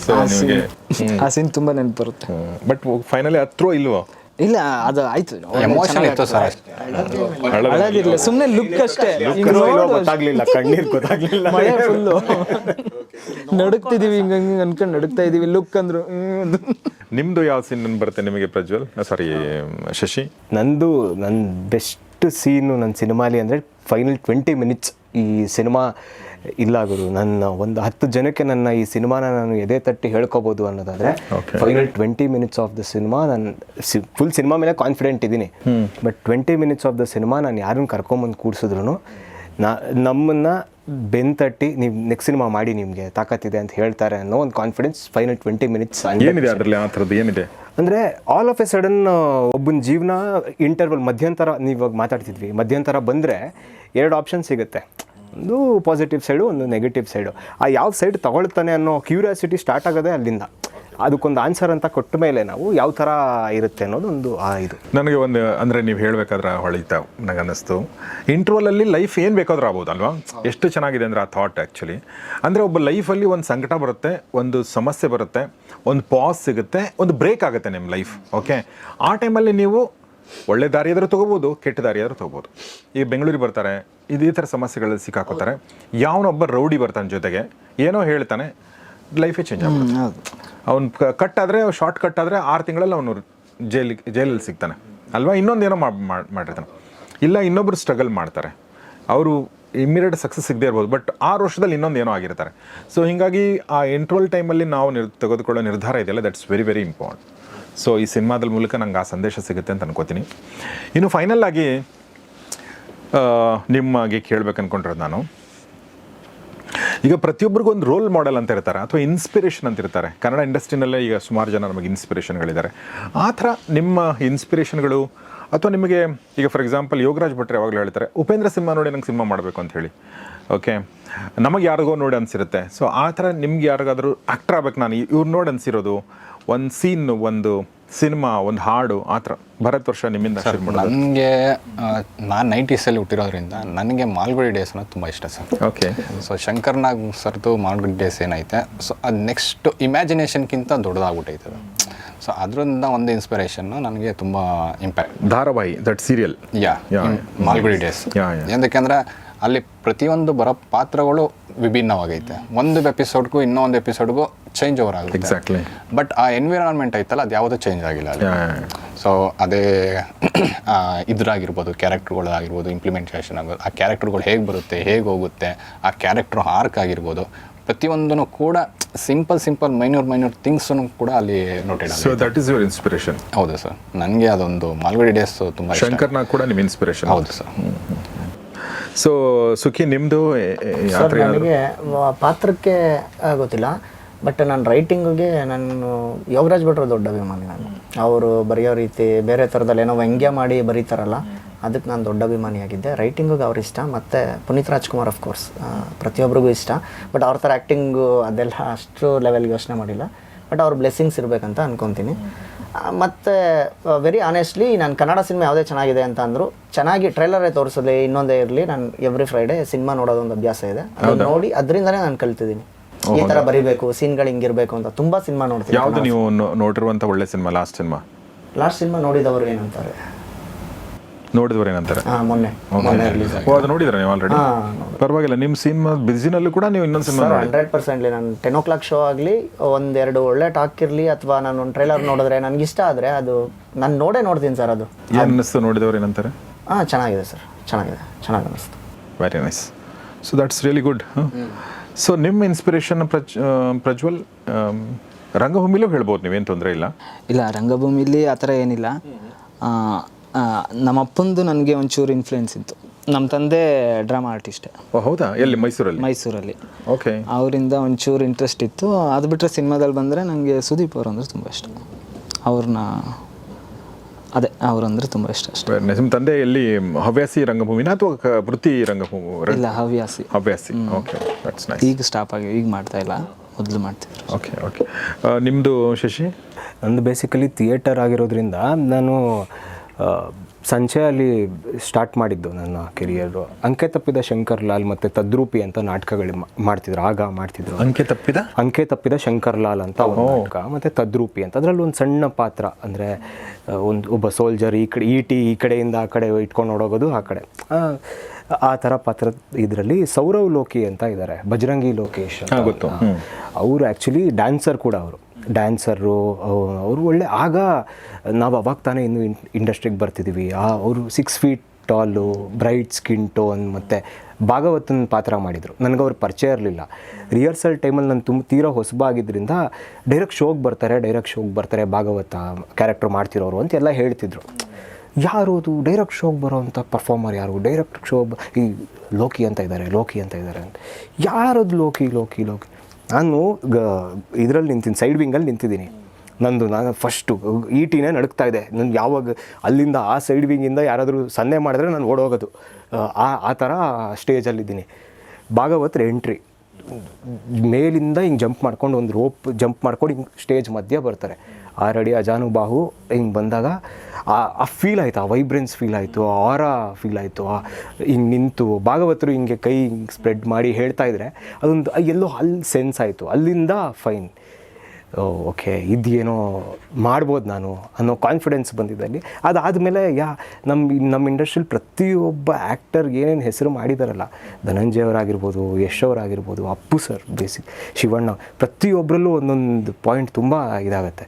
ಸೊ ನಿಮಗೆ ಆ ಸೀನ್ ತುಂಬ ನೆನಪು ಬರುತ್ತೆ. ಬಟ್ ಫೈನಲಿ ಹತ್ರ ಇಲ್ವೋ? ಇಲ್ಲ, ಅದು ಆಯ್ತು, ಎಮೋಷನ್ ಇತ್ತು ಸರ್. ಅಳದಿರ್ಲಿಲ್ಲ, ಸುಮ್ಮನೆ ಲುಕ್ ಅಷ್ಟೇ. ಗೊತ್ತಾಗ್ಲಿಲ್ಲ, ಕಣ್ಣೀರ್ ಗೊತ್ತಾಗ್ಲಿಲ್ಲ. ಮಳೆ ಫುಲ್ಲು ನಡುಕ್ತಿದೀವಿ, ಹಿಂಗೆ ಅನ್ಕೊಂಡು ನಡುಕ್ತಾ ಇದೀವಿ. ಲುಕ್ ಅಂದ್ರು. ನಿಮ್ದು ಯಾವ ಸೀನ್ ಬರುತ್ತೆ ನಿಮಗೆ ಪ್ರಜ್ವಲ್? ಸಾರಿ ಶಶಿ. ನನ್ನ ಬೆಸ್ಟ್ ಸೀನು ನನ್ನ ಸಿನಿಮಾಲಿ ಅಂದರೆ ಫೈನಲ್ 20 minutes. ಈ ಸಿನಿಮಾ ಇಲ್ಲ ಗುರು, ನನ್ನ ಒಂದು 10 ಜನಕ್ಕೆ ನನ್ನ ಈ ಸಿನಿಮಾನ ನಾನು ಎದೆ ತಟ್ಟಿ ಹೇಳ್ಕೊಬೋದು ಅನ್ನೋದಾದರೆ final 20 minutes of the cinema. ನಾನು ಫುಲ್ ಸಿನಿಮಾ ಮೇಲೆ ಕಾನ್ಫಿಡೆಂಟ್ ಇದ್ದೀನಿ, but 20 minutes of the cinema ನಾನು ಯಾರನ್ನು ಕರ್ಕೊಂಬಂದು ಕೂಡಿಸಿದ್ರು ನಮ್ಮನ್ನು ಬೆಂತಟ್ಟಿ ನೀವು ನೆಕ್ಸ್ಟ್ ಸಿನಿಮಾ ಮಾಡಿ, ನಿಮಗೆ ತಾಕತ್ತಿದೆ ಅಂತ ಹೇಳ್ತಾರೆ ಅನ್ನೋ ಒಂದು ಕಾನ್ಫಿಡೆನ್ಸ್ ಫೈನಲ್ 20 minutes. ಏನಿದೆ ಅದರಲ್ಲಿ? ಆ ಥರದ್ದು ಏನಿದೆ ಅಂದರೆ ಆಲ್ ಆಫ್ ಎ ಸಡನ್ ಒಬ್ಬನ ಜೀವನ ಇಂಟರ್ವಲ್ ಮಧ್ಯಂತರ, ನೀವಾಗ ಮಾತಾಡ್ತಿದ್ವಿ, ಮಧ್ಯಂತರ ಬಂದರೆ 2 ಆಪ್ಷನ್ ಸಿಗುತ್ತೆ. ಒಂದು ಪಾಸಿಟಿವ್ ಸೈಡು, ಒಂದು ನೆಗೆಟಿವ್ ಸೈಡು. ಆ ಯಾವ ಸೈಡ್ ತಗೊಳ್ತಾನೆ ಅನ್ನೋ ಕ್ಯೂರಿಯಾಸಿಟಿ ಸ್ಟಾರ್ಟ್ ಆಗೋದೇ ಅಲ್ಲಿಂದ. ಅದಕ್ಕೊಂದು ಆನ್ಸರ್ ಅಂತ ಕೊಟ್ಟ ಮೇಲೆ ನಾವು ಯಾವ ಥರ ಇರುತ್ತೆ ಅನ್ನೋದು ಒಂದು ಇದು ನನಗೆ ಒಂದು ಅಂದರೆ ನೀವು ಹೇಳಬೇಕಾದ್ರೆ ಹೊಳಿತಾವೆ ನನಗೆ ಅನ್ನಿಸ್ತು. ಇಂಟರ್ವಲಲ್ಲಿ ಲೈಫ್ ಏನು ಬೇಕಾದ್ರೂ ಆಗ್ಬೋದಲ್ವಾ? ಎಷ್ಟು ಚೆನ್ನಾಗಿದೆ ಅಂದರೆ ಆ ಥಾಟ್ ಆ್ಯಕ್ಚುಲಿ. ಅಂದರೆ ಒಬ್ಬ ಲೈಫಲ್ಲಿ ಒಂದು ಸಂಕಟ ಬರುತ್ತೆ, ಒಂದು ಸಮಸ್ಯೆ ಬರುತ್ತೆ, ಒಂದು ಪಾಸ್ ಸಿಗುತ್ತೆ, ಒಂದು ಬ್ರೇಕ್ ಆಗುತ್ತೆ ನಿಮ್ಮ ಲೈಫ್. ಓಕೆ, ಆ ಟೈಮಲ್ಲಿ ನೀವು ಒಳ್ಳೆ ದಾರಿ ಆದರೂ ತೊಗೋಬೋದು, ಕೆಟ್ಟ ದಾರಿ ಆದರೂ ತೊಗೋಬೋದು. ಈಗ ಬೆಂಗಳೂರಿಗೆ ಬರ್ತಾರೆ, ಇದೇ ಥರ ಸಮಸ್ಯೆಗಳಲ್ಲಿ ಸಿಕ್ಕಾಕೋತಾರೆ. ಯಾವನೊಬ್ಬ ರೌಡಿ ಬರ್ತಾನೆ ಜೊತೆಗೆ, ಏನೋ ಹೇಳ್ತಾನೆ, ಲೈಫೇ ಚೇಂಜ್ ಆಗುತ್ತೆ. ಅವ್ನು ಕಟ್ ಆದರೆ, ಶಾರ್ಟ್ ಕಟ್ ಆದರೆ 6 ತಿಂಗಳಲ್ಲಿ ಅವನು ಜೈಲಲ್ಲಿ ಸಿಗ್ತಾನೆ ಅಲ್ವಾ? ಇನ್ನೊಂದೇನೋ ಮಾಡಿರ್ತಾನೆ. ಇಲ್ಲ, ಇನ್ನೊಬ್ಬರು ಸ್ಟ್ರಗಲ್ ಮಾಡ್ತಾರೆ, ಅವರು ಇಮ್ಮಿಡಿಯೇಟ್ ಸಕ್ಸಸ್ ಸಿಗದೇ ಇರ್ಬೋದು, ಬಟ್ 6 ವರ್ಷದಲ್ಲಿ ಇನ್ನೊಂದು ಏನೋ ಆಗಿರ್ತಾರೆ. ಸೊ ಹೀಗಾಗಿ ಆ ಇಂಟರ್ವಲ್ ಟೈಮಲ್ಲಿ ನಾವು ತೆಗೆದುಕೊಳ್ಳೋ ನಿರ್ಧಾರ ಇದೆಯಲ್ಲ, that's very very important. So ಈ ಸಿನಿಮಾದ ಮೂಲಕ ನಂಗೆ ಆ ಸಂದೇಶ ಸಿಗುತ್ತೆ ಅಂತ ಅನ್ಕೋತೀನಿ. ಇನ್ನು ಫೈನಲ್ ಆಗಿ ನಿಮಗೆ ಕೇಳಬೇಕು ಅಂದ್ಕೊಂಡಿರೋದು ನಾನು, ಈಗ ಪ್ರತಿಯೊಬ್ಬರಿಗೂ ಒಂದು ರೋಲ್ ಮಾಡೆಲ್ ಅಂತ ಇರ್ತಾರೆ, ಅಥವಾ ಇನ್ಸ್ಪಿರೇಷನ್ ಅಂತ ಇರ್ತಾರೆ. ಕನ್ನಡ ಇಂಡಸ್ಟ್ರಿನಲ್ಲೇ ಈಗ ಸುಮಾರು ಜನ ನಮಗೆ ಇನ್ಸ್ಪಿರೇಷನ್ಗಳಿದ್ದಾರೆ. ಆ ಥರ ನಿಮ್ಮ ಇನ್ಸ್ಪಿರೇಷನ್ಗಳು, ಅಥವಾ ನಿಮಗೆ ಈಗ ಫಾರ್ ಎಕ್ಸಾಂಪಲ್ ಯೋಗರಾಜ್ ಭಟ್ರು ಯಾವಾಗಲೂ ಹೇಳ್ತಾರೆ, ಉಪೇಂದ್ರ ಸಿನಿಮಾ ನೋಡಿ ನಂಗೆ ಸಿನಿಮಾ ಮಾಡಬೇಕು ಅಂತ ಹೇಳಿ. ಓಕೆ, ನಮಗೆ ಯಾರಿಗೋ ನೋಡಿ ಅನಿಸಿರುತ್ತೆ. ಸೊ ಆ ಥರ ನಿಮ್ಗೆ ಯಾರಿಗಾದರೂ ಆ್ಯಕ್ಟರ್ ಆಗ್ಬೇಕು, ನಾನು ಇವ್ರು ನೋಡಿ ಅನಿಸಿರೋದು ಒಂದು ಸೀನ್, ಒಂದು ಸಿನಿಮಾ, ಒಂದು ಹಾಡು ಆ ಥರ ಭರತ್ ವರ್ಷ ನಿಮ್ಮಿಂದ ಶುರು ಮಾಡೋದು? ನನಗೆ ನಾನು 90s ಹುಟ್ಟಿರೋದ್ರಿಂದ ನನಗೆ ಮಾಲ್ಗುಡಿ ಡೇಸ್ ಅನ್ನೋದು ತುಂಬ ಇಷ್ಟ ಸರ್. ಓಕೆ. ಸೊ ಶಂಕರ್ನಾಗ್ ಸರ್ದು ಮಾಲ್ಗುಡಿ ಡೇಸ್ ಏನೈತೆ, ಸೊ ಅದು ನೆಕ್ಸ್ಟ್ ಇಮ್ಯಾಜಿನೇಷನ್ಗಿಂತ ದೊಡ್ಡದಾಗ್ಬಿಟ್ಟೈತೆ ಅದು. ಸೊ ಅದರಿಂದ ಒಂದು ಇನ್ಸ್ಪಿರೇಷನ್ನು ನನಗೆ ತುಂಬ ಇಂಪ್ಯಾಕ್ಟ್. ಧಾರಾವಾಹಿ, ದಟ್ ಸೀರಿಯಲ್. ಮಾಲ್ಗುಡಿ ಡೇಸ್. ಯಾಕಂದರೆ ಅಲ್ಲಿ ಪ್ರತಿಯೊಂದು ಬರೋ ಪಾತ್ರಗಳು ವಿಭಿನ್ನವಾಗೈತೆ. ಒಂದು ಎಪಿಸೋಡ್ಗೂ ಇನ್ನೊಂದು ಎಪಿಸೋಡ್ಗೂ ಚೇಂಜ್ ಓವರ್ ಆಗುತ್ತೆ. ಎಕ್ಸಾಕ್ಟ್ಲಿ. ಬಟ್ ಆ ಎನ್ವಿರಾನ್ಮೆಂಟ್ ಐತಲ್ಲ, ಅದು ಯಾವುದೂ ಚೇಂಜ್ ಆಗಿಲ್ಲ ಅಲ್ಲಿ. ಸೊ ಅದೇ ಇದ್ರಾಗಿರ್ಬೋದು, ಕ್ಯಾರೆಕ್ಟರ್ಗಳಾಗಿರ್ಬೋದು, ಇಂಪ್ಲಿಮೆಂಟೇಷನ್ ಆಗೋದು, ಆ ಕ್ಯಾರೆಕ್ಟರ್ಗಳು ಹೇಗೆ ಬರುತ್ತೆ, ಹೇಗೆ ಹೋಗುತ್ತೆ, ಆ ಕ್ಯಾರೆಕ್ಟರ್ ಆರ್ಕ್ ಆಗಿರ್ಬೋದು, ಪ್ರತಿಯೊಂದೂ ಕೂಡ ಸಿಂಪಲ್ ಮೈನ್ಯೂರ್ ಥಿಂಗ್ಸನ್ನು ಕೂಡ ಅಲ್ಲಿ ನೋಟೆಡ್ ಆಗಿದೆ. So that is your inspiration? ಹೌದು ಸರ್, ನನಗೆ ಅದೊಂದು ಮಾಲ್ಗುಡಿ ಡೇಸ್ ತುಂಬ ಇಷ್ಟ. ಶಂಕರ್ನಾಗ್ ಕೂಡ ನಿಮ್ಮ ಇನ್ಸ್ಪಿರೇಷನ್? ಹೌದು ಸರ್. ಸೊ ಸುಖಿ, ನಿಮ್ಮದು ಸರ್ ನನಗೆ ಪಾತ್ರಕ್ಕೆ ಗೊತ್ತಿಲ್ಲ, ಬಟ್ ನಾನು ರೈಟಿಂಗಿಗೆ ನಾನು ಯೋಗರಾಜ್ ಭಟ್ರು ದೊಡ್ಡ ಅಭಿಮಾನಿ. ನಾನು ಅವರು ಬರೆಯೋ ರೀತಿ ಬೇರೆ ಥರದಲ್ಲಿ ಏನೋ ವ್ಯಂಗ್ಯ ಮಾಡಿ ಬರೀತಾರಲ್ಲ, ಅದಕ್ಕೆ ನಾನು ದೊಡ್ಡ ಅಭಿಮಾನಿಯಾಗಿದ್ದೆ. ರೈಟಿಂಗಿಗೆ ಅವ್ರು ಇಷ್ಟ, ಮತ್ತು ಪುನೀತ್ ರಾಜ್ಕುಮಾರ್ ಆಫ್ಕೋರ್ಸ್ ಪ್ರತಿಯೊಬ್ಬರಿಗೂ ಇಷ್ಟ. ಬಟ್ ಅವ್ರ ಥರ ಆ್ಯಕ್ಟಿಂಗು ಅದೆಲ್ಲ ಅಷ್ಟು ಲೆವೆಲ್ಗೆ ಯೋಚನೆ ಮಾಡಿಲ್ಲ, ಬಟ್ ಅವ್ರ ಬ್ಲೆಸ್ಸಿಂಗ್ಸ್ ಇರಬೇಕಂತ ಅನ್ಕೊತೀನಿ. ಮತ್ತು ವೆರಿ ಆನೆಸ್ಟ್ಲಿ ನಾನು ಕನ್ನಡ ಸಿನಿಮಾ ಯಾವುದೇ ಚೆನ್ನಾಗಿದೆ ಅಂತ ಅಂದರು, ಚೆನ್ನಾಗಿ ಟ್ರೈಲರೇ ತೋರಿಸಲಿ, ಇನ್ನೊಂದೇ ಇರಲಿ, ನಾನು ಎವ್ರಿ ಫ್ರೈಡೇ ಸಿನಿಮಾ ನೋಡೋದೊಂದು ಅಭ್ಯಾಸ ಇದೆ. ಅದನ್ನು ನೋಡಿ ಅದರಿಂದನೇ ನಾನು ಕಲ್ತಿದ್ದೀನಿ ಈ ಥರ ಬರೀಬೇಕು, ಸೀನ್ಗಳು ಹಿಂಗಿರಬೇಕು ಅಂತ. ತುಂಬ ಸಿನಿಮಾ ನೋಡ್ತೀನಿ. ಯಾವುದು ನೀವು ನೋಡಿರುವಂಥ ಒಳ್ಳೆ ಸಿನಿಮಾ? ಲಾಸ್ಟ್ ಸಿನಿಮಾ ನೋಡಿದವರು ಏನಂತಾರೆ? ಮೊನ್ನೆ ರಿಲೀಸ್ ಆಗಿದೆ. ಅದು ನೋಡಿದ್ರೆ ನೀವು ಆಲ್ರೆಡಿ? ಪರವಾಗಿಲ್ಲ. ನಿಮ್ಮ ಸಿನಿಮಾ ಬಿಸಿನಲ್ಲೂ ಕೂಡ ನೀವು ಇನ್ನೊಂದು ಸಿನಿಮಾ 100% ನಾನು 10 o'clock ಶೋ ಆಗಲಿ, ಒಂದೆರಡು ಒಳ್ಳೆ ಟಾಕ್ ಇರಲಿ, ಅಥವಾ ನಾನು ಒಂದು ಟ್ರೈಲರ್ ನೋಡಿದ್ರೆ ನನಗೆ ಇಷ್ಟ ಆದರೆ ಅದು ನಾನು ನೋಡ್ತೀನಿ ಸರ್. ಅದು ಏನು ಅನ್ನಿಸ್ತು? ನೋಡಿದವ್ರು ಏನಂತಾರೆ? ಚೆನ್ನಾಗಿದೆ ಸರ್, ಚೆನ್ನಾಗಿ ಅನ್ನಿಸ್ತು. Very nice. So that's really good. So ನಿಮ್ಮ ಇನ್ಸ್ಪಿರೇಷನ್ ಪ್ರಜ್ವಲ್ ರಂಗಭೂಮಿಲೂ ಹೇಳ್ಬೋದು, ನೀವೇನು ತೊಂದರೆ ಇಲ್ಲ? ಇಲ್ಲ, ರಂಗಭೂಮಿಲಿ ಆ ಥರ ಏನಿಲ್ಲ. ನಮ್ಮ ಅಪ್ಪಂದು ನನಗೆ ಒಂಚೂರು ಇನ್ಫ್ಲುಯೆನ್ಸ್ ಇತ್ತು. ನಮ್ಮ ತಂದೆ ಡ್ರಾಮಾ ಆರ್ಟಿಸ್ಟೇ. ಹೌದಾ? ಎಲ್ಲಿ? ಮೈಸೂರಲ್ಲಿ. ಓಕೆ. ಅವರಿಂದ ಒಂಚೂರು ಇಂಟ್ರೆಸ್ಟ್ ಇತ್ತು. ಅದು ಬಿಟ್ಟರೆ ಸಿನಿಮಾದಲ್ಲಿ ಬಂದರೆ ನನಗೆ ಸುದೀಪ್ ಅವರು ಅಂದರೆ ತುಂಬ ಇಷ್ಟ. ಅವರಂದರೆ ತುಂಬ ಇಷ್ಟ ಅಷ್ಟೇ. ನಿಮ್ಮ ತಂದೆ ಎಲ್ಲಿ ಹವ್ಯಾಸಿ ರಂಗಭೂಮಿನ ಅಥವಾ ವೃತ್ತಿ ರಂಗಭೂಮಿ? ಇಲ್ಲ, ಹವ್ಯಾಸಿ. Okay, that's nice. ಈಗ ಸ್ಟಾಪ್ ಆಗಿ, ಈಗ ಮಾಡ್ತಾ ಇಲ್ಲ, ಮೊದಲು ಮಾಡ್ತಿದ್ರು. ಓಕೆ. ನಿಮ್ಮದು ಶಶಿ? ನಂದು ಬೇಸಿಕಲಿ ಥಿಯೇಟರ್ ಆಗಿರೋದ್ರಿಂದ ನಾನು ಸಂಚಯಲ್ಲಿ ಸ್ಟಾರ್ಟ್ ಮಾಡಿದ್ದು ನನ್ನ ಕೆರಿಯರು. ಅಂಕೆ ತಪ್ಪಿದ ಶಂಕರ್ ಲಾಲ್ ಮತ್ತು ತದ್ರೂಪಿ ಅಂತ ನಾಟಕಗಳು ಮಾಡ್ತಿದ್ರು. ಅಂಕೆ ತಪ್ಪಿದ ಶಂಕರ್ ಲಾಲ್ ಅಂತ ಒಂದು ನಾಟಕ, ಮತ್ತು ತದ್ರೂಪಿ ಅಂತ. ಅದರಲ್ಲಿ ಒಂದು ಸಣ್ಣ ಪಾತ್ರ, ಅಂದರೆ ಒಬ್ಬ ಸೋಲ್ಜರ್ ಈ ಕಡೆಯಿಂದ ಆ ಕಡೆ ಇಟ್ಕೊಂಡು ನೋಡೋಗೋದು, ಆ ಕಡೆ ಆ ಥರ ಪಾತ್ರ. ಇದರಲ್ಲಿ ಸೌರವ್ ಲೋಕಿ ಅಂತ ಇದ್ದಾರೆ, ಬಜರಂಗಿ ಲೋಕೇಶ್ ಗೊತ್ತು. ಅವರು ಆ್ಯಕ್ಚುಲಿ ಡ್ಯಾನ್ಸರ್ ಕೂಡ. ಅವರು ಒಳ್ಳೆ, ಆಗ ನಾವು ಅವಾಗ ತಾನೇ ಇನ್ನು ಇಂಡಸ್ಟ್ರಿಗೆ ಬರ್ತಿದ್ದೀವಿ. ಅವರು 6 feet tall, bright skin tone, ಮತ್ತು ಭಾಗವತನ ಪಾತ್ರ ಮಾಡಿದರು. ನನಗೆ ಅವ್ರ ಪರಿಚಯ ಇರಲಿಲ್ಲ. ರಿಹರ್ಸಲ್ ಟೈಮಲ್ಲಿ ನಾನು ತೀರಾ ಹೊಸಬಾಗಿದ್ದರಿಂದ ಡೈರೆಕ್ಟ್ ಶೋಗೆ ಬರ್ತಾರೆ ಭಾಗವತ ಕ್ಯಾರೆಕ್ಟರ್ ಮಾಡ್ತಿರೋರು ಅಂತೆಲ್ಲ ಹೇಳ್ತಿದ್ರು. ಯಾರು ಅದು ಡೈರೆಕ್ಟ್ ಶೋಗೆ ಬರೋವಂಥ ಪರ್ಫಾರ್ಮರ್? ಯಾರು ಡೈರೆಕ್ಟ್ ಈ ಲೋಕಿ ಅಂತ ಇದ್ದಾರೆ ಅಂತ. ಯಾರದು ಲೋಕಿ? ನಾನು ಇದರಲ್ಲಿ ಸೈಡ್ ವಿಂಗಲ್ಲಿ ನಿಂತಿದ್ದೀನಿ. ನಾನು ಫಸ್ಟು ಟಿನೇ ನಡುಕ್ತಾ ಇದೆ. ನಾನು ಯಾವಾಗ ಅಲ್ಲಿಂದ ಆ ಸೈಡ್ ವಿಂಗಿಂದ ಯಾರಾದರೂ ಸನ್ನೆ ಮಾಡಿದ್ರೆ ನಾನು ಓಡೋಗೋದು, ಆ ಥರ ಸ್ಟೇಜಲ್ಲಿದ್ದೀನಿ. ಭಾಗವತ್ರ ಎಂಟ್ರಿ ಮೇಲಿಂದ ಹಿಂಗೆ ಜಂಪ್ ಮಾಡ್ಕೊಂಡು, ಒಂದು ರೋಪ್ ಜಂಪ್ ಮಾಡ್ಕೊಂಡು ಹಿಂಗೆ ಸ್ಟೇಜ್ ಮಧ್ಯೆ ಬರ್ತಾರೆ. 6 ಅಡಿ ಅಜಾನುಬಾಹು ಹಿಂಗೆ ಬಂದಾಗ ಆ ಫೀಲ್ ಆಯಿತು, ಆ ವೈಬ್ರೆನ್ಸ್ ಫೀಲ್ ಆಯಿತು, ಆ ಆರಾ ಫೀಲ್ ಆಯಿತು. ಹಿಂಗೆ ನಿಂತು ಭಾಗವತರು ಹಿಂಗೆ ಕೈ ಹಿಂಗೆ ಸ್ಪ್ರೆಡ್ ಮಾಡಿ ಹೇಳ್ತಾ ಇದ್ರೆ ಅದೊಂದು ಎಲ್ಲೋ ಅಲ್ಲಿ ಸೆನ್ಸ್ ಆಯಿತು. ಅಲ್ಲಿಂದ ಫೈನ್, ಓಕೆ ಇದೇನೋ ಮಾಡ್ಬೋದು ನಾನು ಅನ್ನೋ ಕಾನ್ಫಿಡೆನ್ಸ್ ಬಂದಿದ್ದಲ್ಲಿ. ಅದಾದಮೇಲೆ ನಮ್ಮ ಇಂಡಸ್ಟ್ರಿಯಲ್ಲಿ ಪ್ರತಿಯೊಬ್ಬ ಆ್ಯಕ್ಟರ್ಗೆ ಏನೇನು ಹೆಸರು ಮಾಡಿದಾರಲ್ಲ, ಧನಂಜಯ ಅವರಾಗಿರ್ಬೋದು, ಯಶ್ ಅವರಾಗಿರ್ಬೋದು, ಅಪ್ಪು ಸರ್, ಶಿವಣ್ಣ, ಪ್ರತಿಯೊಬ್ಬರಲ್ಲೂ ಒಂದೊಂದು ಪಾಯಿಂಟ್ ತುಂಬ ಇದಾಗುತ್ತೆ.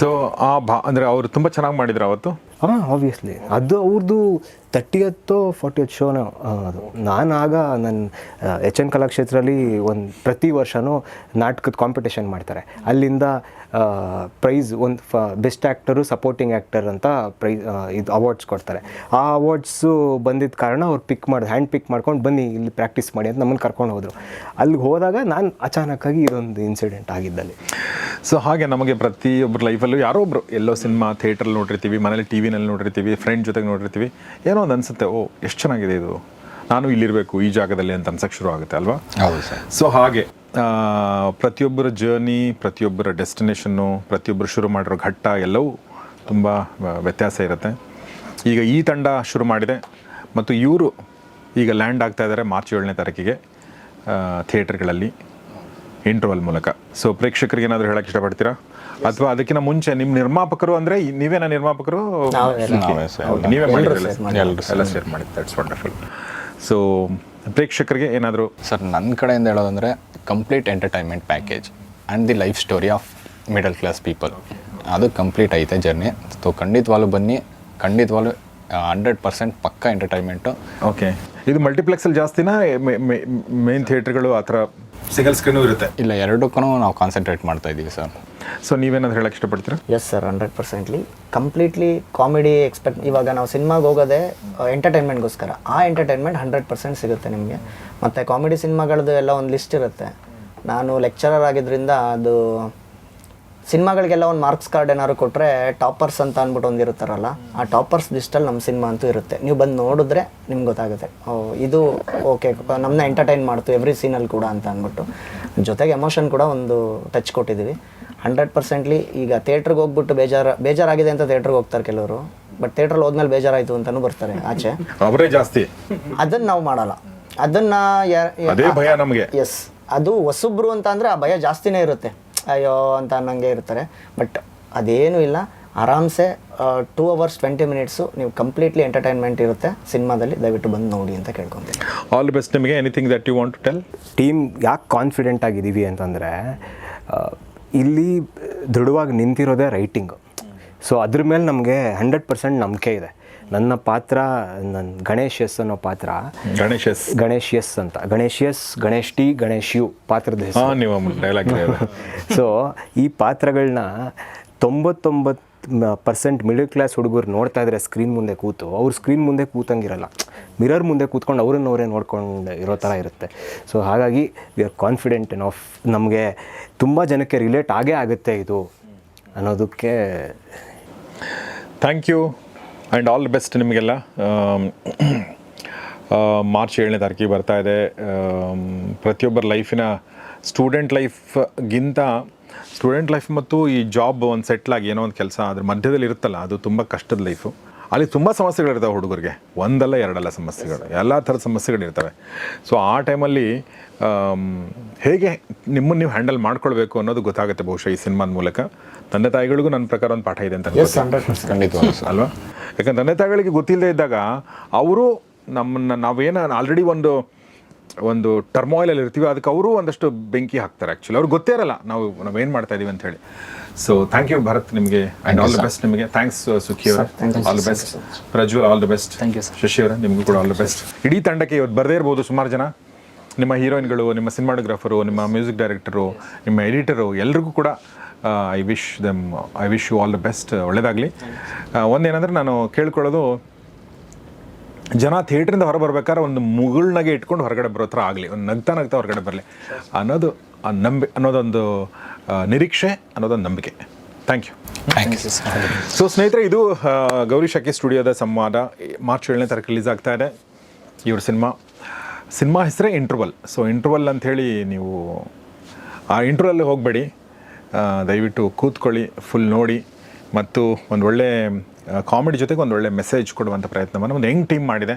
ಸೊ ಅಂದರೆ ಅವರು ತುಂಬ ಚೆನ್ನಾಗಿ ಮಾಡಿದ್ರು ಅವತ್ತು. ಆಬ್ವಿಯಸ್ಲಿ ಅದು ಅವ್ರದ್ದು 30th or 40th ಶೋನ ಅದು. ನಾನಾಗ HN ಕಲಾಕ್ಷೇತ್ರದಲ್ಲಿ ಪ್ರತಿ ವರ್ಷವೂ ನಾಟಕದ ಕಾಂಪಿಟೇಷನ್ ಮಾಡ್ತಾರೆ. ಅಲ್ಲಿಂದ ಪ್ರೈಸ್ ಒಂದು ಬೆಸ್ಟ್ ಆ್ಯಕ್ಟರು, ಸಪೋರ್ಟಿಂಗ್ ಆ್ಯಕ್ಟರ್ ಅಂತ ಇದು ಅವಾರ್ಡ್ಸ್ ಕೊಡ್ತಾರೆ. ಆ ಅವಾರ್ಡ್ಸು ಬಂದಿದ್ದ ಕಾರಣ ಅವ್ರು ಹ್ಯಾಂಡ್ ಪಿಕ್ ಮಾಡ್ಕೊಂಡು ಬನ್ನಿ ಇಲ್ಲಿ ಪ್ರಾಕ್ಟೀಸ್ ಮಾಡಿ ಅಂತ ನಮ್ಮನ್ನು ಕರ್ಕೊಂಡು ಹೋದರು. ಅಲ್ಲಿಗೆ ಹೋದಾಗ ನಾನು ಅಚಾನಕ್ಕಾಗಿ ಇದೊಂದು ಇನ್ಸಿಡೆಂಟ್ ಆಗಿದ್ದಲ್ಲಿ. ಸೊ ಹಾಗೆ ನಮಗೆ ಪ್ರತಿಯೊಬ್ಬರ ಲೈಫಲ್ಲೂ ಯಾರೋ ಒಬ್ಬರು ಎಲ್ಲೋ ಸಿನಿಮಾ ಥಿಯೇಟ್ರಲ್ಲಿ ನೋಡಿರ್ತೀವಿ, ಮನೇಲಿ ಟಿವಿನಲ್ಲಿ ನೋಡಿರ್ತೀವಿ, ಫ್ರೆಂಡ್ ಜೊತೆಗೆ ನೋಡಿರ್ತೀವಿ, ಏನೋ ಒಂದು ಅನಿಸುತ್ತೆ, ಎಷ್ಟು ಚೆನ್ನಾಗಿದೆ ಇದು, ನಾನು ಇಲ್ಲಿರಬೇಕು ಈ ಜಾಗದಲ್ಲಿ ಅಂತ ಅನ್ಸಕ್ಕೆ ಶುರು ಆಗುತ್ತೆ ಅಲ್ವಾ? ಹೌದು ಸರ್. ಸೊ ಹಾಗೆ ಪ್ರತಿಯೊಬ್ಬರ ಜರ್ನಿ, ಪ್ರತಿಯೊಬ್ಬರ ಡೆಸ್ಟಿನೇಷನ್ನು, ಪ್ರತಿಯೊಬ್ಬರು ಶುರು ಮಾಡಿರೋ ಘಟ್ಟ ಎಲ್ಲವೂ ತುಂಬ ವ್ಯತ್ಯಾಸ ಇರುತ್ತೆ. ಈಗ ಈ ತಂಡ ಶುರು ಮಾಡಿದೆ ಮತ್ತು ಇವರು ಈಗ ಲ್ಯಾಂಡ್ ಆಗ್ತಾ ಇದ್ದಾರೆ ಮಾರ್ಚ್ 7ನೇ ತಾರೀಕಿಗೆ ಥಿಯೇಟರ್ಗಳಲ್ಲಿ ಇಂಟರ್ವಲ್ ಮೂಲಕ. ಸೊ ಪ್ರೇಕ್ಷಕರಿಗೆ ಏನಾದರೂ ಹೇಳಕ್ಕೆ ಇಷ್ಟಪಡ್ತೀರಾ? ಅಥವಾ ಅದಕ್ಕಿಂತ ಮುಂಚೆ ನಿಮ್ಮ ನಿರ್ಮಾಪಕರು ಅಂದರೆ ನೀವೇನ ನಿರ್ಮಾಪಕರು? ನೀವೇ ಮಾಡಿದ್ರಲ್ಲ, ಎಲ್ಲ ಶೇರ್ ಮಾಡಿದ್ದು, ದಟ್ಸ್ ವಂಡರ್ಫುಲ್. ಸೊ ಪ್ರೇಕ್ಷಕರಿಗೆ ಏನಾದರೂ? ಸರ್ ನನ್ನ ಕಡೆಯಿಂದ ಹೇಳೋದಂದರೆ complete entertainment package and the life story of middle class people, ಅದು ಕಂಪ್ಲೀಟ್ ಐತೆ ಜರ್ನಿ. ಸೊ ಖಂಡಿತವಾಗ್ಲೂ ಬನ್ನಿ, ಖಂಡಿತವಾಗ್ಲೂ 100% ಪಕ್ಕ ಎಂಟರ್ಟೈನ್ಮೆಂಟು. ಓಕೆ, ಇದು ಮಲ್ಟಿಪ್ಲೆಕ್ಸಲ್ಲಿ ಜಾಸ್ತಿನಾ ಮೇನ್ ಥಿಯೇಟ್ರ್ಗಳು ಆ ಥರ ಸಿಂಗಲ್ ಸ್ಕ್ರೀನೂ ಇರುತ್ತೆ? ಇಲ್ಲ, ಎರಡಕ್ಕೂ ನಾವು ಕಾನ್ಸಂಟ್ರೇಟ್ ಮಾಡ್ತಾ ಇದ್ದೀವಿ ಸರ್. ಸೊ ನೀವೇನಾದ್ರು ಹೇಳಕ್ಕೆ ಇಷ್ಟಪಡ್ತೀರಾ? ಎಸ್ ಸರ್, 100%ಲಿ ಕಂಪ್ಲೀಟ್ಲಿ ಕಾಮಿಡಿ ಎಕ್ಸ್ಪೆಕ್ಟ್. ಇವಾಗ ನಾವು ಸಿನಿಮಾಗೆ ಹೋಗೋದೇ ಎಂಟರ್ಟೈನ್ಮೆಂಟ್ಗೋಸ್ಕರ. ಆ ಎಂಟರ್ಟೈನ್ಮೆಂಟ್ 100% ಸಿಗುತ್ತೆ ನಿಮಗೆ. ಮತ್ತು ಕಾಮಿಡಿ ಸಿನಿಮಾಗಳದ್ದು ಎಲ್ಲ ಒಂದು ಲಿಸ್ಟ್ ಇರುತ್ತೆ. ನಾನು ಲೆಕ್ಚರರ್ ಆಗಿದ್ದರಿಂದ ಅದು ಸಿನಿಮಾಗಳಿಗೆಲ್ಲ ಒಂದು ಮಾರ್ಕ್ಸ್ ಕಾರ್ಡ್ ಏನಾದ್ರು ಕೊಟ್ಟರೆ ಟಾಪರ್ಸ್ ಅಂತ ಅಂದ್ಬಿಟ್ಟು ಒಂದಿರುತ್ತಾರಲ್ಲ, ಆ ಟಾಪರ್ಸ್ ಲಿಸ್ಟಲ್ಲಿ ನಮ್ಮ ಸಿನಿಮಾ ಅಂತೂ ಇರುತ್ತೆ. ನೀವು ಬಂದು ನೋಡಿದ್ರೆ ನಿಮ್ಗೆ ಗೊತ್ತಾಗುತ್ತೆ, ಇದು ಓಕೆ ನಮ್ಮನ್ನ ಎಂಟರ್ಟೈನ್ ಮಾಡ್ತು ಎವ್ರಿ ಸೀನಲ್ಲಿ ಕೂಡ ಅಂತ ಅಂದ್ಬಿಟ್ಟು. ಜೊತೆಗೆ ಎಮೋಷನ್ ಕೂಡ ಒಂದು ಟಚ್ ಕೊಟ್ಟಿದ್ದೀವಿ 100%ಲಿ. ಈಗ ಥಿಯೇಟ್ರಿಗೆ ಹೋಗ್ಬಿಟ್ಟು ಬೇಜಾರಾಗಿದೆ ಅಂತ ಥಿಯೇಟ್ರಿಗೆ ಹೋಗ್ತಾರೆ ಕೆಲವರು, ಬಟ್ ಥಿಯೇಟ್ರಲ್ಲಿ ಹೋದ್ಮೇಲೆ ಬೇಜಾರಾಯಿತು ಅಂತಲೂ ಬರ್ತಾರೆ ಆಚೆ. ಅವರೇ ಜಾಸ್ತಿ ಅದನ್ನು ನಾವು ಮಾಡಲ್ಲ. ಅದನ್ನು ಅದೇ ಭಯ ನಮಗೆ. ಎಸ್, ಅದು ಹೊಸಬ್ರು ಅಂತ ಅಂದರೆ ಆ ಭಯ ಜಾಸ್ತಿನೇ ಇರುತ್ತೆ, ಅಯ್ಯೋ ಅಂತ ಅನ್ನಂಗೆ ಇರ್ತಾರೆ. ಬಟ್ ಅದೇನೂ ಇಲ್ಲ, ಆರಾಮ್ಸೆ 2 hours 20 minutes ನೀವು ಕಂಪ್ಲೀಟ್ಲಿ ಎಂಟರ್ಟೈನ್ಮೆಂಟ್ ಇರುತ್ತೆ ಸಿನಿಮಾದಲ್ಲಿ. ದಯವಿಟ್ಟು ಬಂದು ನೋಡಿ ಅಂತ ಕೇಳ್ಕೊತೀನಿ. ಆಲ್ ದಿ ಬೆಸ್ಟ್ ನಿಮಗೆ. Anything that you want to tell? Team ಯಾಕೆ ಕಾನ್ಫಿಡೆಂಟ್ ಆಗಿದ್ದೀವಿ ಅಂತಂದರೆ ಇಲ್ಲಿ ದೃಢವಾಗಿ ನಿಂತಿರೋದೇ ರೈಟಿಂಗು. ಸೊ ಅದ್ರ ಮೇಲೆ ನಮಗೆ 100% ನಂಬಿಕೆ ಇದೆ. ನನ್ನ ಪಾತ್ರ, ನನ್ನ ಗಣೇಶ್ ಎಸ್ ಅನ್ನೋ ಪಾತ್ರ, ಗಣೇಶ್ ಎಸ್ ಅಂತ, ಗಣೇಶ್ ಟಿ, ಗಣೇಶ್ ಯು ಪಾತ್ರದ ಹೆಸರು. ನೀವು ಡೈಲಾಗ್. ಸೊ ಈ ಪಾತ್ರಗಳನ್ನ 99% ಮಿಡಲ್ ಕ್ಲಾಸ್ ಹುಡುಗರು ನೋಡ್ತಾ ಇದ್ರೆ ಸ್ಕ್ರೀನ್ ಮುಂದೆ ಕೂತು, ಅವ್ರು ಸ್ಕ್ರೀನ್ ಮುಂದೆ ಕೂತಂಗಿರಲ್ಲ, ಮಿರರ್ ಮುಂದೆ ಕೂತ್ಕೊಂಡು ಅವರೇ ನೋಡ್ಕೊಂಡು ಇರೋ ಥರ ಇರುತ್ತೆ. ಸೊ ಹಾಗಾಗಿ ವಿ ಆರ್ ಕಾನ್ಫಿಡೆಂಟ್ ಆಫ್, ನಮಗೆ ತುಂಬ ಜನಕ್ಕೆ ರಿಲೇಟ್ ಆಗೇ ಆಗುತ್ತೆ ಇದು ಅನ್ನೋದಕ್ಕೆ. Thank you and all the best ನಿಮಗೆಲ್ಲ. ಮಾರ್ಚ್ 7ನೇ ತಾರೀಕಿಗೆ ಬರ್ತಾ ಇದೆ. ಪ್ರತಿಯೊಬ್ಬರ ಲೈಫಿನ ಸ್ಟೂಡೆಂಟ್ ಲೈಫ್ ಮತ್ತು ಈ ಜಾಬ್ ಒಂದು ಸೆಟ್ಲಾಗಿ ಏನೋ ಒಂದು ಕೆಲಸ ಅದ್ರ ಮಧ್ಯದಲ್ಲಿ ಇರುತ್ತಲ್ಲ, ಅದು ತುಂಬ ಕಷ್ಟದ ಲೈಫು. ಅಲ್ಲಿ ತುಂಬ ಸಮಸ್ಯೆಗಳಿರ್ತವೆ ಹುಡುಗರಿಗೆ, ಒಂದಲ್ಲ ಎರಡಲ್ಲ ಸಮಸ್ಯೆಗಳು, ಎಲ್ಲ ಥರದ ಸಮಸ್ಯೆಗಳಿರ್ತವೆ. ಸೊ ಆ ಟೈಮಲ್ಲಿ ಹೇಗೆ ನಿಮ್ಮನ್ನು ನೀವು ಹ್ಯಾಂಡಲ್ ಮಾಡ್ಕೊಳ್ಬೇಕು ಅನ್ನೋದು ಗೊತ್ತಾಗುತ್ತೆ ಬಹುಶಃ ಈ ಸಿನಿಮಾದ ಮೂಲಕ. ತಂದೆ ತಾಯಿಗಳಿಗೂ ನನ್ನ ಪ್ರಕಾರ ಒಂದು ಪಾಠ ಇದೆ ಅಂತ ಖಂಡಿತವಾಗ್ಲೂ ಅಲ್ವಾ? ಯಾಕಂದ್ರೆ ತಂದೆ ತಾಯಿಗಳಿಗೆ ಗೊತ್ತಿಲ್ಲದೆ ಇದ್ದಾಗ ಅವರು ನಾವೇನು ಆಲ್ರೆಡಿ ಒಂದು ಟರ್ಮಾಯಿಲಲ್ಲಿ ಇರ್ತೀವಿ, ಅದಕ್ಕೆ ಅವರು ಒಂದಷ್ಟು ಬೆಂಕಿ ಹಾಕ್ತಾರೆ. ಆ್ಯಕ್ಚುಲಿ ಅವ್ರಿಗೆ ಗೊತ್ತೇ ಇರಲ್ಲ ನಾವೇನು ಮಾಡ್ತಾ ಇದೀವಿ ಅಂತ ಹೇಳಿ. ಸೊ ಥ್ಯಾಂಕ್ ಯು ಭರತ್ ನಿಮಗೆ, ಆ್ಯಂಡ್ ಆಲ್ ದಿ ಬೆಸ್ಟ್ ನಿಮಗೆ. ಥ್ಯಾಂಕ್ಸ್ ಸುಖಿ ಅವರ, all the best. Prajwal, all the best. Thank you sir. Shashi ಅವರ, ನಿಮಗೂ ಕೂಡ ಆಲ್ ದಿ ಬೆಸ್ಟ್. ಇಡೀ ತಂಡಕ್ಕೆ ಇವತ್ತು ಬರದೇ ಇರ್ಬೋದು ಸುಮಾರು ಜನ, ನಿಮ್ಮ ಹೀರೋಯಿನ್ಗಳು, ನಿಮ್ಮ ಸಿನಿಮಾಟೋಗ್ರಾಫರು, ನಿಮ್ಮ ಮ್ಯೂಸಿಕ್ ಡೈರೆಕ್ಟರು, ನಿಮ್ಮ ಎಡಿಟರು, ಎಲ್ರಿಗೂ ಕೂಡ I wish you all the best. ಒಳ್ಳೆಯದಾಗಲಿ. ಒಂದೇನಂದರೆ ನಾನು ಕೇಳ್ಕೊಳ್ಳೋದು, ಜನ ಥಿಯೇಟ್ರಿಂದ ಹೊರ ಬರ್ಬೇಕಾದ್ರೆ ಒಂದು ಮುಗುಳ್ನಾಗೆ ಇಟ್ಕೊಂಡು ಹೊರಗಡೆ ಬರೋ ಥರ ಆಗಲಿ, ಒಂದು ನಗ್ತಾ ಹೊರಗಡೆ ಬರಲಿ ಅನ್ನೋದೊಂದು ನಿರೀಕ್ಷೆ, ಅನ್ನೋದೊಂದು ನಂಬಿಕೆ. Thank you. ಸೊ ಸ್ನೇಹಿತರೆ, ಇದು ಗೌರಿ ಶಕಿ ಸ್ಟುಡಿಯೋದ ಸಂವಾದ. ಮಾರ್ಚ್ 7ನೇ ತಾರೀಕು ರಿಲೀಸ್ ಆಗ್ತಾ ಇದೆ ಇವ್ರ ಸಿನಿಮಾ ಹೆಸರೇ ಇಂಟರ್ವಲ್. ಸೊ ಇಂಟರ್ವಲ್ ಅಂಥೇಳಿ ನೀವು ಆ ಇಂಟರ್ವಲ್ಲಿ ಹೋಗಬೇಡಿ, ದಯವಿಟ್ಟು ಕೂತ್ಕೊಳ್ಳಿ, ಫುಲ್ ನೋಡಿ. ಮತ್ತು ಒಂದು ಒಳ್ಳೆ ಕಾಮಿಡಿ ಜೊತೆಗೆ ಒಂದು ಒಳ್ಳೆ ಮೆಸೇಜ್ ಕೊಡುವಂಥ ಪ್ರಯತ್ನವನ್ನು ಒಂದು ಯಂಗ್ ಟೀಮ್ ಮಾಡಿದೆ.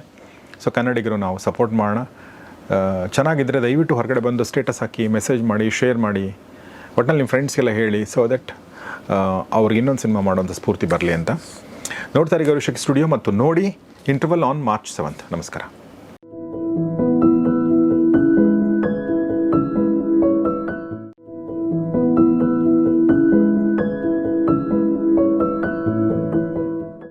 ಸೊ ಕನ್ನಡಿಗರು ನಾವು ಸಪೋರ್ಟ್ ಮಾಡೋಣ. ಚೆನ್ನಾಗಿದ್ದರೆ ದಯವಿಟ್ಟು ಹೊರಗಡೆ ಬಂದು ಸ್ಟೇಟಸ್ ಹಾಕಿ, ಮೆಸೇಜ್ ಮಾಡಿ, ಶೇರ್ ಮಾಡಿ, ಒಟ್ಟಿನಲ್ಲಿ ನಿಮ್ಮ ಫ್ರೆಂಡ್ಸ್ಗೆಲ್ಲ ಹೇಳಿ, ಸೊ ದಟ್ ಅವ್ರಿಗೆ ಇನ್ನೊಂದು ಸಿನಿಮಾ ಮಾಡೋಂಥ ಸ್ಫೂರ್ತಿ ಬರಲಿ ಅಂತ. ನೋಡ್ತಾರೆ ಗೌರಿ ಶಕಿ ಸ್ಟುಡಿಯೋ ಮತ್ತು ನೋಡಿ ಇಂಟರ್ವಲ್ ಆನ್ ಮಾರ್ಚ್ 7th. ನಮಸ್ಕಾರ.